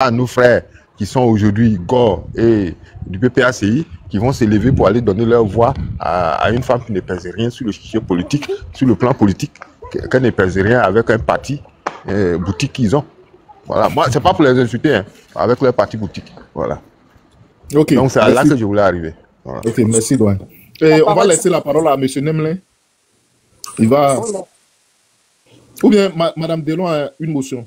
à nos frères qui sont aujourd'hui Gore et du PPACI qui vont s'élever pour aller donner leur voix à une femme qui ne pèse rien sur le sujet politique, sur le plan politique, qu'elle ne pèse rien avec un parti boutique qu'ils ont. Voilà, moi, c'est pas pour les insulter, hein, avec leur parti boutique. Voilà. Ok. Donc, c'est à là que je voulais arriver. Voilà. Ok, merci, Doyen. On va laisser la parole à M. Nemlin. Il va... Ou bien, Mme Delon a une motion.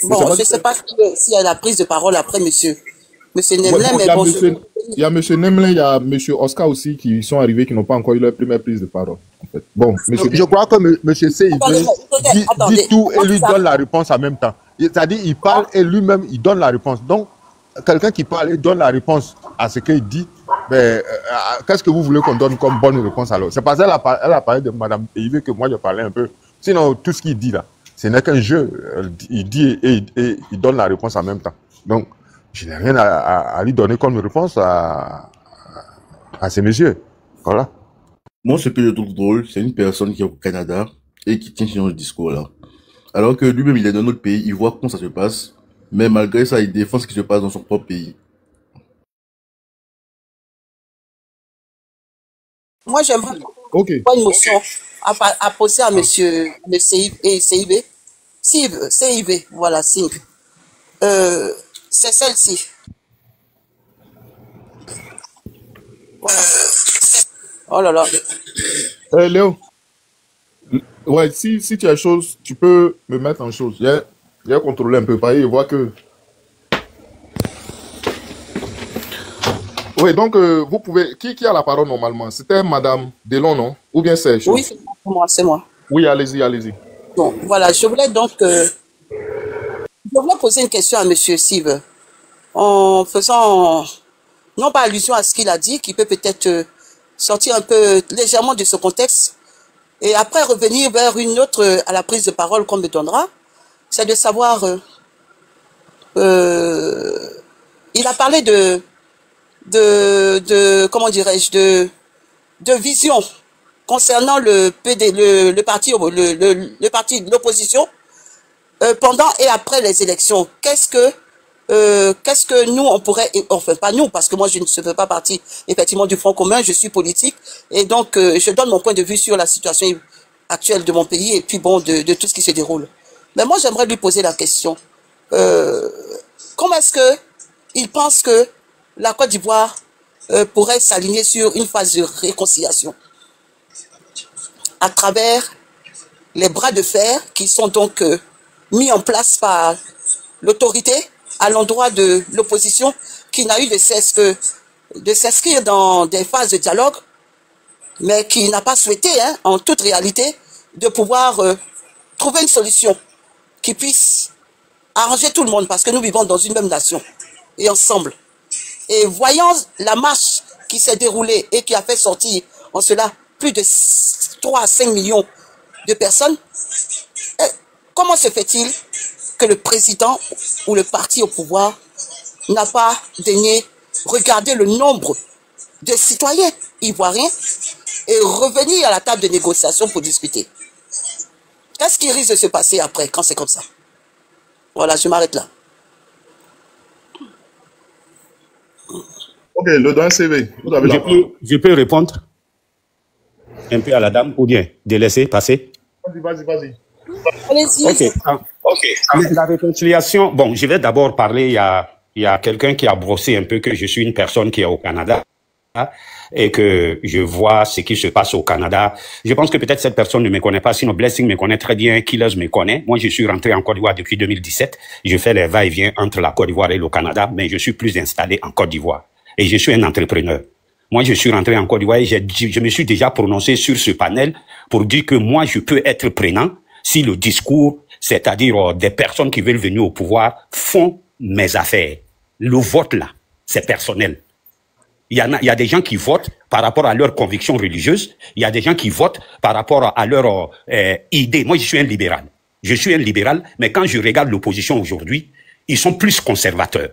Bon, je ne sais pas s'il y a la prise de parole après, monsieur Nemlin, mais bon... Il y a M. Nemlin, il y a M. Oscar aussi qui sont arrivés, qui n'ont pas encore eu leur première prise de parole. En fait. Bon, monsieur... Je crois que M. C. dit tout et lui donne la réponse en même temps. C'est-à-dire, il parle et lui-même, il donne la réponse. Donc, quelqu'un qui parle et donne la réponse à ce qu'il dit, ben, qu'est-ce que vous voulez qu'on donne comme bonne réponse alors? C'est parce qu'elle a parlé de Mme Peivé que moi je parlais un peu. Sinon, tout ce qu'il dit là, ce n'est qu'un jeu. Il dit et il donne la réponse en même temps. Donc, je n'ai rien à lui donner comme réponse à ces messieurs. Voilà. Moi, ce que je trouve drôle, c'est une personne qui est au Canada et qui tient ce genre de discours-là. Alors que lui-même, il est dans notre pays, il voit comment ça se passe, mais malgré ça, il défend ce qui se passe dans son propre pays. Moi, j'aimerais une motion à poser à monsieur le CIB. CIB, voilà, CIB. C'est celle-ci. Oh là là. Léo. Ouais, si tu as chose, tu peux me mettre en chose. Il y a contrôlé un peu, pareil, il voit que... Oui, donc, vous pouvez... Qui a la parole normalement? C'était Madame Delon, non? Ou bien c'est... Oui, c'est moi. Oui, allez-y, allez-y. Bon, voilà, je voulais donc... je voulais poser une question à Monsieur Sive, en faisant, non pas allusion à ce qu'il a dit, qui peut peut-être sortir un peu légèrement de ce contexte, et après revenir vers une autre, à la prise de parole qu'on me donnera, c'est de savoir... il a parlé comment dirais-je, de vision concernant le parti de l'opposition pendant et après les élections. Qu'est-ce que nous on pourrait, enfin pas nous, parce que moi je ne fais pas partie effectivement du Front commun, je suis politique et donc je donne mon point de vue sur la situation actuelle de mon pays et puis bon de tout ce qui se déroule. Mais moi j'aimerais lui poser la question. Comment est-ce que il pense que la Côte d'Ivoire pourrait s'aligner sur une phase de réconciliation à travers les bras de fer qui sont donc mis en place par l'autorité à l'endroit de l'opposition qui n'a eu de cesse que de s'inscrire dans des phases de dialogue, mais qui n'a pas souhaité, hein, en toute réalité, de pouvoir trouver une solution qui puisse arranger tout le monde, parce que nous vivons dans une même nation et ensemble. Et voyant la marche qui s'est déroulée et qui a fait sortir en cela plus de 3 à 5 millions de personnes, comment se fait-il que le président ou le parti au pouvoir n'a pas daigné regarder le nombre de citoyens ivoiriens et revenir à la table de négociation pour discuter? Qu'est-ce qui risque de se passer après quand c'est comme ça? Voilà, je m'arrête là. Ok, le doyen CV, vous avez je peux répondre un peu à la dame ou bien de laisser passer? Vas-y. Allez-y. Ok. La réconciliation, bon, je vais d'abord parler, il y a quelqu'un qui a brossé un peu que je suis une personne qui est au Canada et que je vois ce qui se passe au Canada. Je pense que peut-être cette personne ne me connaît pas, sinon Blessing me connaît très bien, Killers me connaît. Moi, je suis rentré en Côte d'Ivoire depuis 2017. Je fais les va-et-vient entre la Côte d'Ivoire et le Canada, mais je suis plus installé en Côte d'Ivoire. Et je suis un entrepreneur. Moi, je suis rentré en Côte d'Ivoire et je me suis déjà prononcé sur ce panel pour dire que moi, je peux être prenant si le discours, c'est-à-dire des personnes qui veulent venir au pouvoir, font mes affaires. Le vote, là, c'est personnel. Il y a des gens qui votent par rapport à leurs convictions religieuses. Il y a des gens qui votent par rapport à leurs idées. Moi, je suis un libéral. Je suis un libéral, mais quand je regarde l'opposition aujourd'hui, ils sont plus conservateurs.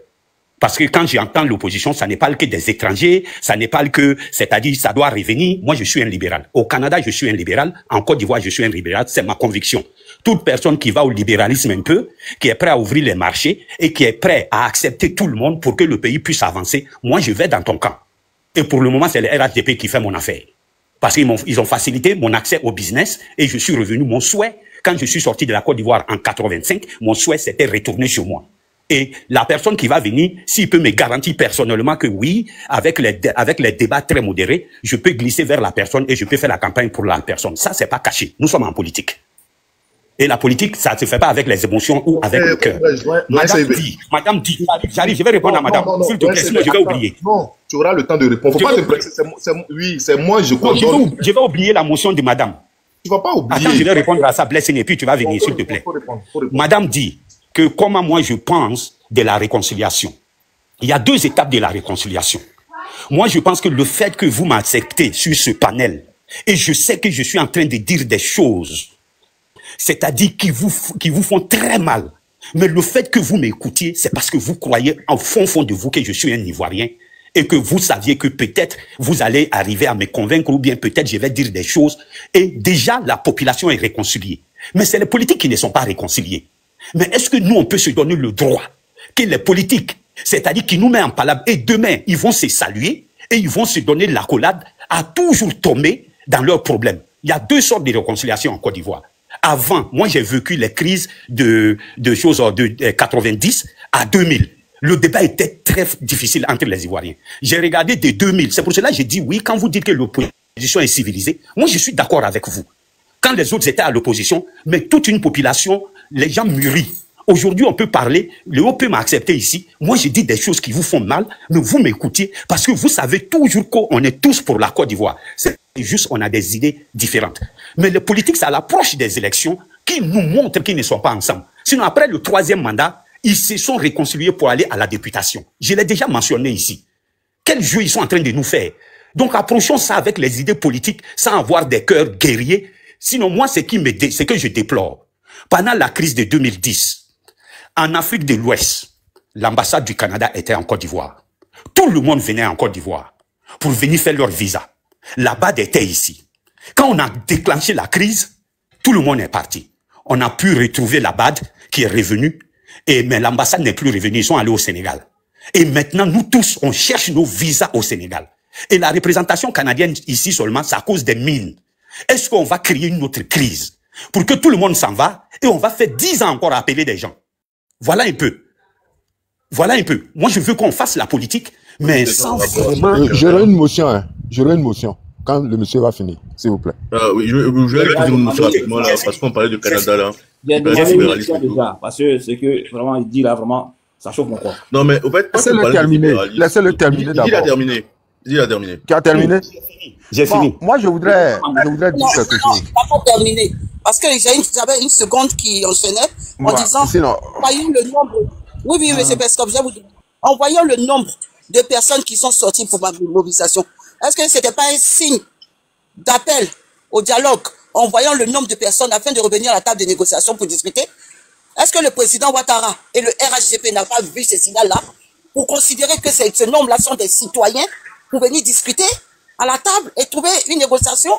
Parce que quand j'entends l'opposition, ça n'est pas que des étrangers, ça n'est pas que, c'est-à-dire, ça doit revenir. Moi, je suis un libéral. Au Canada, je suis un libéral. En Côte d'Ivoire, je suis un libéral. C'est ma conviction. toute personne qui va au libéralisme un peu, qui est prêt à ouvrir les marchés et qui est prêt à accepter tout le monde pour que le pays puisse avancer, moi, je vais dans ton camp. Et pour le moment, c'est le RHDP qui fait mon affaire. Parce qu'ils ont facilité mon accès au business et je suis revenu. Mon souhait, quand je suis sorti de la Côte d'Ivoire en 85, mon souhait, c'était retourner chez moi. Et la personne qui va venir, s'il peut me garantir personnellement que oui, avec les débats très modérés, je peux glisser vers la personne et je peux faire la campagne pour la personne. Ça, c'est pas caché. Nous sommes en politique. Et la politique, ça ne se fait pas avec les émotions ou avec le cœur. Madame dit, j'arrive, je vais répondre à madame. S'il te plaît, sinon je vais oublier. Non, tu auras le temps de répondre. Faut pas te presser. Oui, c'est moi, je crois. Je vais oublier la motion de madame. Tu vas pas oublier. Attends, je vais répondre à ça, Blessing, et puis tu vas venir, s'il te plaît. Faut répondre. Madame dit que comment moi je pense de la réconciliation. Il y a 2 étapes de la réconciliation. Moi, je pense que le fait que vous m'acceptez sur ce panel, et je sais que je suis en train de dire des choses, c'est-à-dire qui vous font très mal, mais le fait que vous m'écoutiez, c'est parce que vous croyez en fond de vous que je suis un Ivoirien, et que vous saviez que peut-être vous allez arriver à me convaincre, ou bien peut-être je vais dire des choses, et déjà la population est réconciliée. Mais c'est les politiques qui ne sont pas réconciliés. Mais est-ce que nous, on peut se donner le droit que les politiques, c'est-à-dire qui nous mettent en palabre, et demain, ils vont se saluer, et ils vont se donner l'accolade, à toujours tomber dans leurs problèmes. Il y a 2 sortes de réconciliation en Côte d'Ivoire. Avant, moi, j'ai vécu les crises de 90 à 2000. Le débat était très difficile entre les Ivoiriens. J'ai regardé de 2000. C'est pour cela que j'ai dit oui, quand vous dites que l'opposition est civilisée, moi, je suis d'accord avec vous. Quand les autres étaient à l'opposition, mais toute une population, les gens mûrissent. Aujourd'hui, on peut parler, le OP m'a accepté ici. Moi, j'ai dit des choses qui vous font mal, mais vous m'écoutiez parce que vous savez toujours qu'on est tous pour la Côte d'Ivoire. C'est juste, on a des idées différentes. Mais les politiques, c'est à l'approche des élections qui nous montrent qu'ils ne sont pas ensemble. Sinon, après le 3e mandat, ils se sont réconciliés pour aller à la députation. Je l'ai déjà mentionné ici. Quel jeu ils sont en train de nous faire? Donc, approchons ça avec les idées politiques sans avoir des cœurs guerriers. Sinon, moi, ce que je déplore, pendant la crise de 2010, en Afrique de l'Ouest, l'ambassade du Canada était en Côte d'Ivoire. Tout le monde venait en Côte d'Ivoire pour venir faire leur visa. La BAD était ici. Quand on a déclenché la crise, tout le monde est parti. On a pu retrouver la BAD qui est revenue, mais l'ambassade n'est plus revenue, ils sont allés au Sénégal. Et maintenant, nous tous, on cherche nos visas au Sénégal. Et la représentation canadienne ici seulement, c'est à cause des mines. Est-ce qu'on va créer une autre crise pour que tout le monde s'en va et on va faire 10 ans encore à appeler des gens? Voilà un peu. Voilà un peu. Moi, je veux qu'on fasse la politique, mais sans vraiment... J'aurai une motion, hein. J'aurai une motion. Quand le monsieur va finir, s'il vous plaît. Oui, je vais poser une motion rapidement, là, parce qu'on parlait du Canada, là. Il y a une motion déjà, parce que ce que vraiment il dit là, vraiment, ça chauffe mon corps. Non, mais au fait, laissez-le terminer. Laissez-le terminer d'abord. Il a terminé. Il a terminé. Qui a terminé? J'ai fini. Moi, je voudrais dire quelque chose. Non, pas terminé. Parce que j'avais une seconde qui enchaînait en disant, voyons le nombre. Oui, mais c'est parce que je vous dis, en voyant le nombre de personnes qui sont sorties pour ma mobilisation, est-ce que ce n'était pas un signe d'appel au dialogue en voyant le nombre de personnes afin de revenir à la table de négociation pour discuter? Est-ce que le président Ouattara et le RHDP n'ont pas vu ces signaux-là pour considérer que ce nombre-là sont des citoyens pour venir discuter à la table et trouver une négociation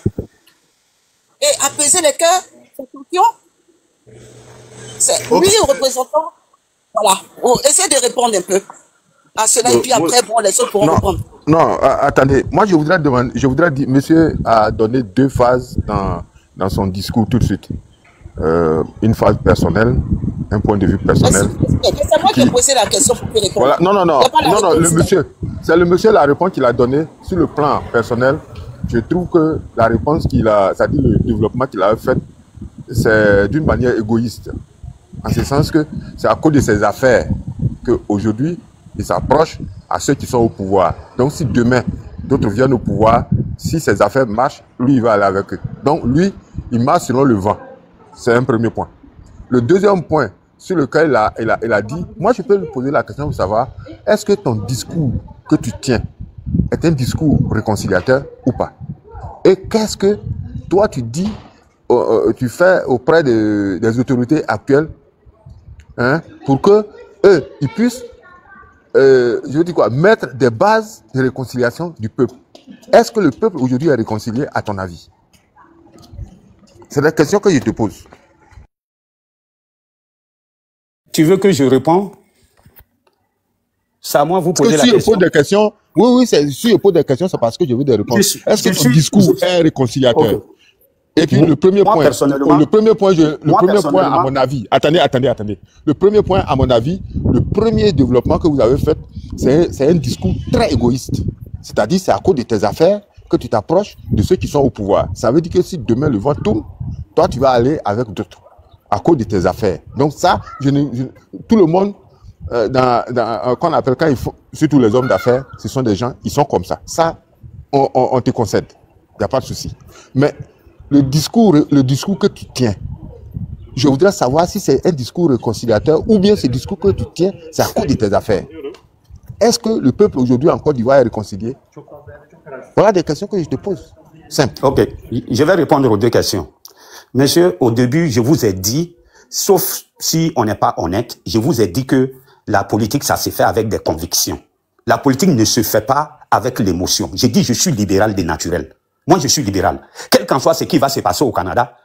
et apaiser les cœurs? C'est lui le représentant. Voilà. Essayez de répondre un peu à cela et puis après, bon, les autres pourront répondre. Non, attendez. Moi, je voudrais dire, monsieur a donné 2 phases dans son discours tout de suite. Une phase personnelle, un point de vue personnel. C'est moi qui ai posé la question pour lui répondre. Voilà. Non, c'est le monsieur la réponse qu'il a donnée sur le plan personnel. Je trouve que la réponse c'est-à-dire le développement qu'il a fait, c'est d'une manière égoïste. En ce sens que c'est à cause de ses affaires qu'aujourd'hui, il s'approche à ceux qui sont au pouvoir. Donc si demain, d'autres viennent au pouvoir, si ses affaires marchent, lui, il va aller avec eux. Donc lui, il marche selon le vent. C'est un premier point. Le deuxième point sur lequel il a dit, moi je peux lui poser la question pour savoir, est-ce que ton discours que tu tiens est un discours réconciliateur ou pas? Et qu'est-ce que toi tu dis, tu fais auprès des autorités actuelles, hein, pour que eux, ils puissent, je veux dire quoi, mettre des bases de réconciliation du peuple. Est-ce que le peuple aujourd'hui est réconcilié à ton avis? C'est la question que je te pose. Tu veux que je réponde? C'est à moi vous poser la question. Si je pose des questions, oui, si je pose des questions, c'est parce que je veux des réponses. Est-ce que ton discours est réconciliateur? Okay. Et puis le premier point, à mon avis, attendez. Le premier point, à mon avis, le premier développement que vous avez fait, c'est un discours très égoïste. C'est-à-dire, c'est à cause de tes affaires que tu t'approches de ceux qui sont au pouvoir. Ça veut dire que si demain le vent tourne, toi, tu vas aller avec d'autres, à cause de tes affaires. Donc ça, tout le monde, qu'on appelle, surtout les hommes d'affaires, ce sont des gens, ils sont comme ça. Ça, on te concède. Il n'y a pas de souci. Mais le discours que tu tiens, je voudrais savoir si c'est un discours réconciliateur ou bien ce discours que tu tiens, c'est à cause de tes affaires. Est-ce que le peuple aujourd'hui en Côte d'Ivoire est réconcilié? Voilà des questions que je te pose. Simple. Ok, je vais répondre aux deux questions. Monsieur, au début, je vous ai dit, sauf si on n'est pas honnête, je vous ai dit que la politique, ça se fait avec des convictions. La politique ne se fait pas avec l'émotion. J'ai dit, je suis libéral des naturels. Moi, je suis libéral. Quel qu'en soit ce qui va se passer au Canada,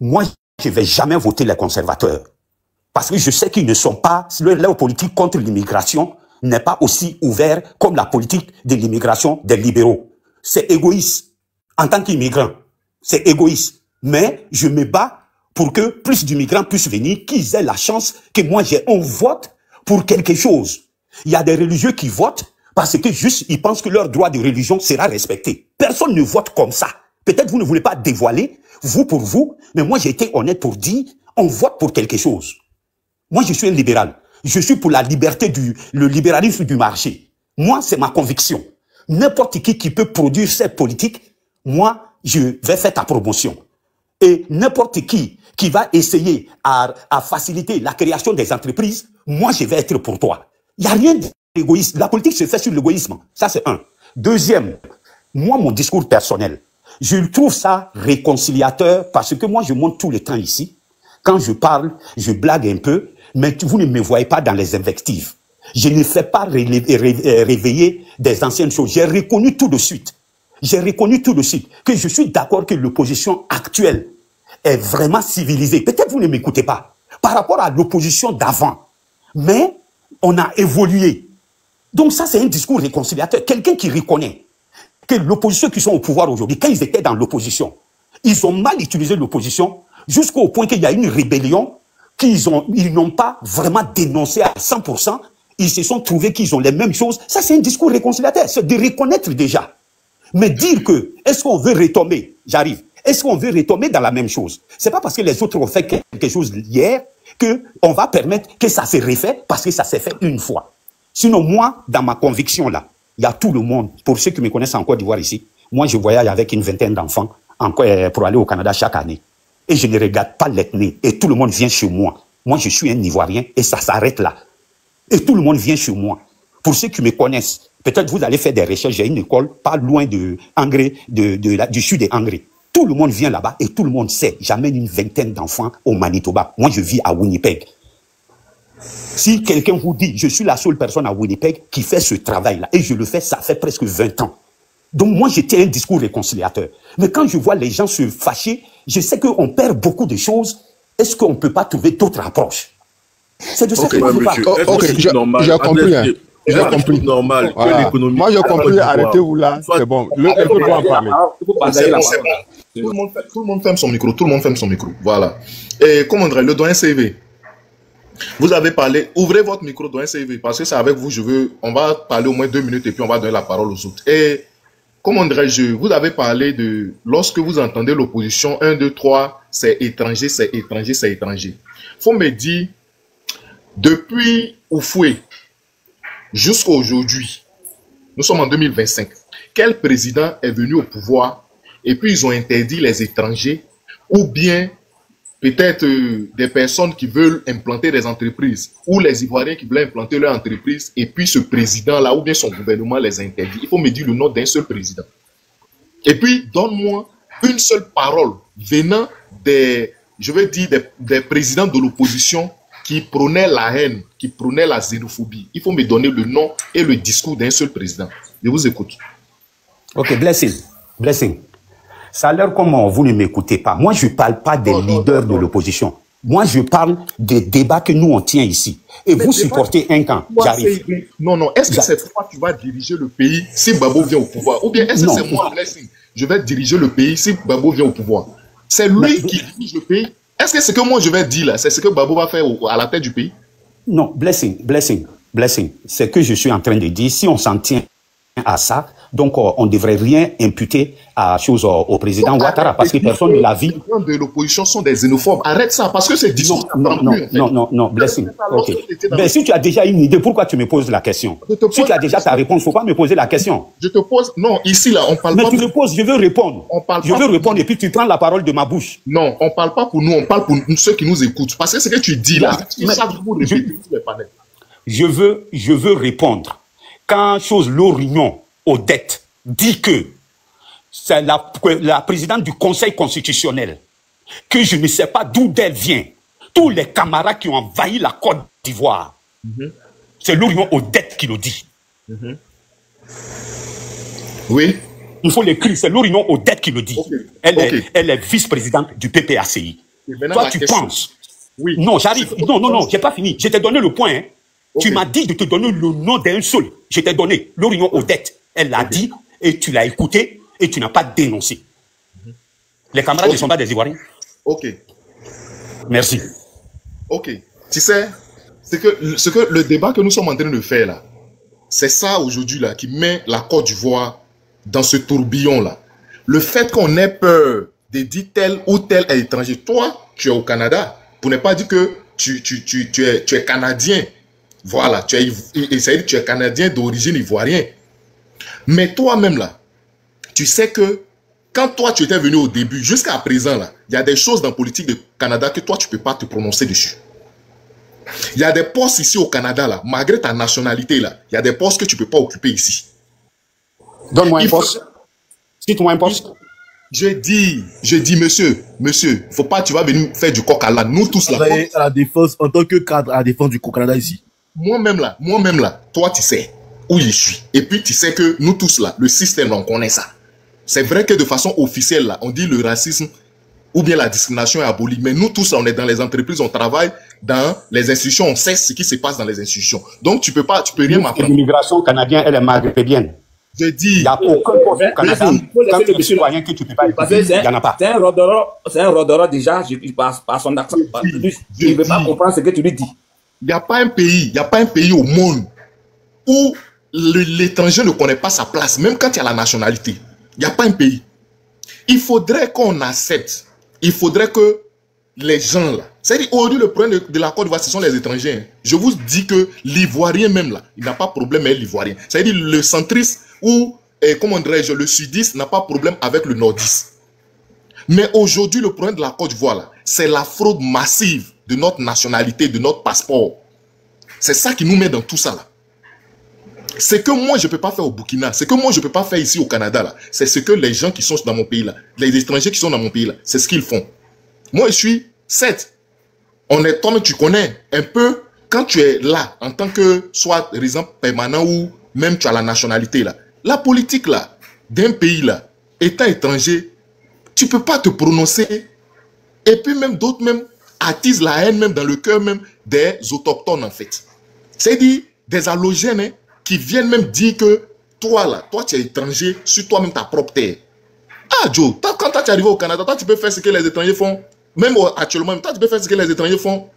moi, je ne vais jamais voter les conservateurs. Parce que je sais qu'ils ne sont pas, leur politique contre l'immigration n'est pas aussi ouvert comme la politique de l'immigration des libéraux. C'est égoïste. En tant qu'immigrant, c'est égoïste. Mais je me bats pour que plus d'immigrants puissent venir, qu'ils aient la chance que moi j'ai un vote pour quelque chose. Il y a des religieux qui votent parce que juste, ils pensent que leur droit de religion sera respecté. Personne ne vote comme ça. Peut-être vous ne voulez pas dévoiler, vous pour vous, mais moi j'ai été honnête pour dire, on vote pour quelque chose. Moi je suis un libéral. Je suis pour la liberté le libéralisme du marché. Moi c'est ma conviction. N'importe qui peut produire cette politique, moi je vais faire ta promotion. Et n'importe qui va essayer à faciliter la création des entreprises, moi je vais être pour toi. Il n'y a rien d'égoïste. La politique se fait sur l'égoïsme. Ça, c'est un. Deuxième, moi, mon discours personnel, je trouve ça réconciliateur parce que moi, je monte tout le temps ici. Quand je parle, je blague un peu, mais vous ne me voyez pas dans les invectives. Je ne fais pas réveiller des anciennes choses. J'ai reconnu tout de suite. Que je suis d'accord que l'opposition actuelle est vraiment civilisée. Peut-être vous ne m'écoutez pas par rapport à l'opposition d'avant. Mais on a évolué. Donc ça, c'est un discours réconciliateur. Quelqu'un qui reconnaît que l'opposition qui sont au pouvoir aujourd'hui, quand ils étaient dans l'opposition, ils ont mal utilisé l'opposition jusqu'au point qu'il y a une rébellion qu'ils n'ont pas vraiment dénoncé à 100%. Ils se sont trouvés qu'ils ont les mêmes choses. Ça, c'est un discours réconciliateur. C'est de reconnaître déjà. Mais dire que, est-ce qu'on veut retomber? J'arrive. Est-ce qu'on veut retomber dans la même chose? C'est pas parce que les autres ont fait quelque chose hier qu'on va permettre que ça se refait parce que ça s'est fait une fois. Sinon, moi, dans ma conviction là, il y a tout le monde. Pour ceux qui me connaissent en Côte d'Ivoire ici, moi, je voyage avec une vingtaine d'enfants pour aller au Canada chaque année. Et je ne regarde pas l'ethnie. Et tout le monde vient chez moi. Moi, je suis un Ivoirien et ça s'arrête là. Et tout le monde vient chez moi. Pour ceux qui me connaissent, peut-être vous allez faire des recherches. J'ai une école pas loin de Angré, du sud de Angré. Tout le monde vient là-bas et tout le monde sait. J'amène une vingtaine d'enfants au Manitoba. Moi, je vis à Winnipeg. Si quelqu'un vous dit, je suis la seule personne à Winnipeg qui fait ce travail-là, et je le fais, ça fait presque 20 ans. Donc moi, j'étais un discours réconciliateur. Mais quand je vois les gens se fâcher, je sais qu'on perd beaucoup de choses. Est-ce qu'on ne peut pas trouver d'autres approches? C'est de ça que je parle. J'ai compris. J'ai compris. Normal. Voilà. Moi, j'ai compris. Arrêtez-vous là. C'est bon. Le peuple doit en parler. Tout le monde ferme son micro. Tout le monde ferme son micro. Voilà. Et comment dirais-je, le doyen CV. Vous avez parlé, ouvrez votre micro doyen CV, parce que c'est avec vous, on va parler au moins 2 minutes et puis on va donner la parole aux autres. Et, comment dirais-je, vous avez parlé de, lorsque vous entendez l'opposition, 1, 2, 3, c'est étranger, c'est étranger, c'est étranger. Faut me dire, depuis Oufoué jusqu'à aujourd'hui, nous sommes en 2025, quel président est venu au pouvoir et puis ils ont interdit les étrangers ou bien peut-être des personnes qui veulent implanter des entreprises ou les Ivoiriens qui veulent implanter leur entreprise et puis ce président-là ou bien son gouvernement les interdit. Il faut me dire le nom d'un seul président. Et puis, donne-moi une seule parole venant des, je veux dire, des présidents de l'opposition qui prônaient la haine, qui prônaient la xénophobie. Il faut me donner le nom et le discours d'un seul président. Je vous écoute. Ok, Blessing. Ça a l'air comme vous ne m'écoutez pas. Moi, je ne parle pas des leaders de l'opposition. Moi, je parle des débats que nous, on tient ici. Et vous supportez un camp. J'arrive. Non. Est-ce que c'est toi qui vas diriger le pays si Babo vient au pouvoir? Ou bien est-ce que c'est moi, Blessing, je vais diriger le pays si Babo vient au pouvoir? C'est lui qui dirige le pays. Est-ce que ce que moi je vais dire là, c'est ce que Babo va faire à la tête du pays? Non, Blessing. C'est que je suis en train de dire, si on s'en tient à ça, donc on ne devrait rien imputer au président Ouattara, parce que personne ne l'a vu. Les gens de l'opposition sont des xénophobes. Arrête ça, parce que c'est discours. Non, Blessing. Ok. Mais si tu as déjà une idée, pourquoi tu me poses la question? Si tu as déjà ta réponse, il ne faut pas me poser la question. Je te pose... Non, ici, là, on parle pas... pas... Mais tu me poses, je veux répondre. Je veux répondre et puis tu prends la parole de ma bouche. Non, on ne parle pas pour nous, on parle pour ceux qui nous écoutent. Parce que ce que tu dis là, je veux répondre. Quand l'Orion Odette dit que c'est la présidente du Conseil constitutionnel, que je ne sais pas d'où elle vient, tous les camarades qui ont envahi la Côte d'Ivoire, c'est l'Orion Odette qui le dit. Oui. Il faut l'écrire, c'est l'Orion Odette qui le dit. Elle est vice-présidente du PPACI. Toi, tu penses... Oui. Non, j'arrive. Non, j'ai pas fini. Je t'ai donné le point. Tu m'as dit de te donner le nom d'un seul. Je t'ai donné l'Orion Odette. Elle l'a dit et tu l'as écouté et tu n'as pas dénoncé. Les camarades ne sont pas des Ivoiriens. Ok. Merci. Ok. Tu sais, ce que le débat que nous sommes en train de faire là, c'est ça aujourd'hui là qui met la Côte d'Ivoire dans ce tourbillon là. Le fait qu'on ait peur de dire tel ou tel est étranger. Toi, tu es au Canada. Pour ne pas dire que tu es Canadien. Voilà, tu es Canadien d'origine ivoirienne. Mais toi-même là, tu sais que quand toi tu étais venu au début, jusqu'à présent là, il y a des choses dans la politique du Canada que toi tu ne peux pas te prononcer dessus. Il y a des postes ici au Canada là, malgré ta nationalité là, il y a des postes que tu ne peux pas occuper ici. Donne-moi un poste. Cite-moi un poste. Je dis, monsieur, faut pas, tu vas venir faire du coq à l'âne. Nous tous là. À la défense, en tant que cadre à la défense du Canada ici. Moi-même là, toi tu sais où je suis. Et puis tu sais que nous tous là, le système, on connaît ça. C'est vrai que de façon officielle là, on dit le racisme ou bien la discrimination est abolie. Mais nous tous là, on est dans les entreprises, on travaille dans les institutions, on sait ce qui se passe dans les institutions. Donc tu peux rien m'apprendre. L'immigration canadienne, elle est maghrébine. Je dis... Il n'y a aucun poste au Canada. Quand tu es citoyen que tu ne peux pas écouter, il n'y en a pas. C'est un rodoro déjà, il passe par son accent. Il ne veut pas comprendre ce que tu lui dis. Il n'y a pas un pays au monde où l'étranger ne connaît pas sa place, même quand il y a la nationalité. Il n'y a pas un pays. Il faudrait qu'on accepte. Il faudrait que les gens là... C'est-à-dire, aujourd'hui, le problème de la Côte d'Ivoire, ce sont les étrangers. Je vous dis que l'Ivoirien même là, il n'a pas de problème avec l'Ivoirien. C'est-à-dire, le centriste ou, comment dirais-je, le sudiste n'a pas de problème avec le nordiste. Mais aujourd'hui, le problème de la Côte d'Ivoire là, c'est la fraude massive de notre nationalité, de notre passeport. C'est ça qui nous met dans tout ça là. Ce que moi je ne peux pas faire au Burkina, ce que moi je ne peux pas faire ici au Canada là, c'est ce que les gens qui sont dans mon pays là, les étrangers qui sont dans mon pays là, c'est ce qu'ils font. Moi je suis, certes, toi-même tu connais un peu, quand tu es là, en tant que soit résident permanent ou même tu as la nationalité là, la politique là, d'un pays là, étant étranger, tu ne peux pas te prononcer. Et puis même d'autres même attisent la haine même dans le cœur même des autochtones en fait. C'est-à-dire des allogènes hein, qui viennent même dire que toi là, toi tu es étranger sur toi-même ta propre terre. Ah Joe, quand tu es arrivé au Canada, toi tu peux faire ce que les étrangers font. Même actuellement, toi tu peux faire ce que les étrangers font.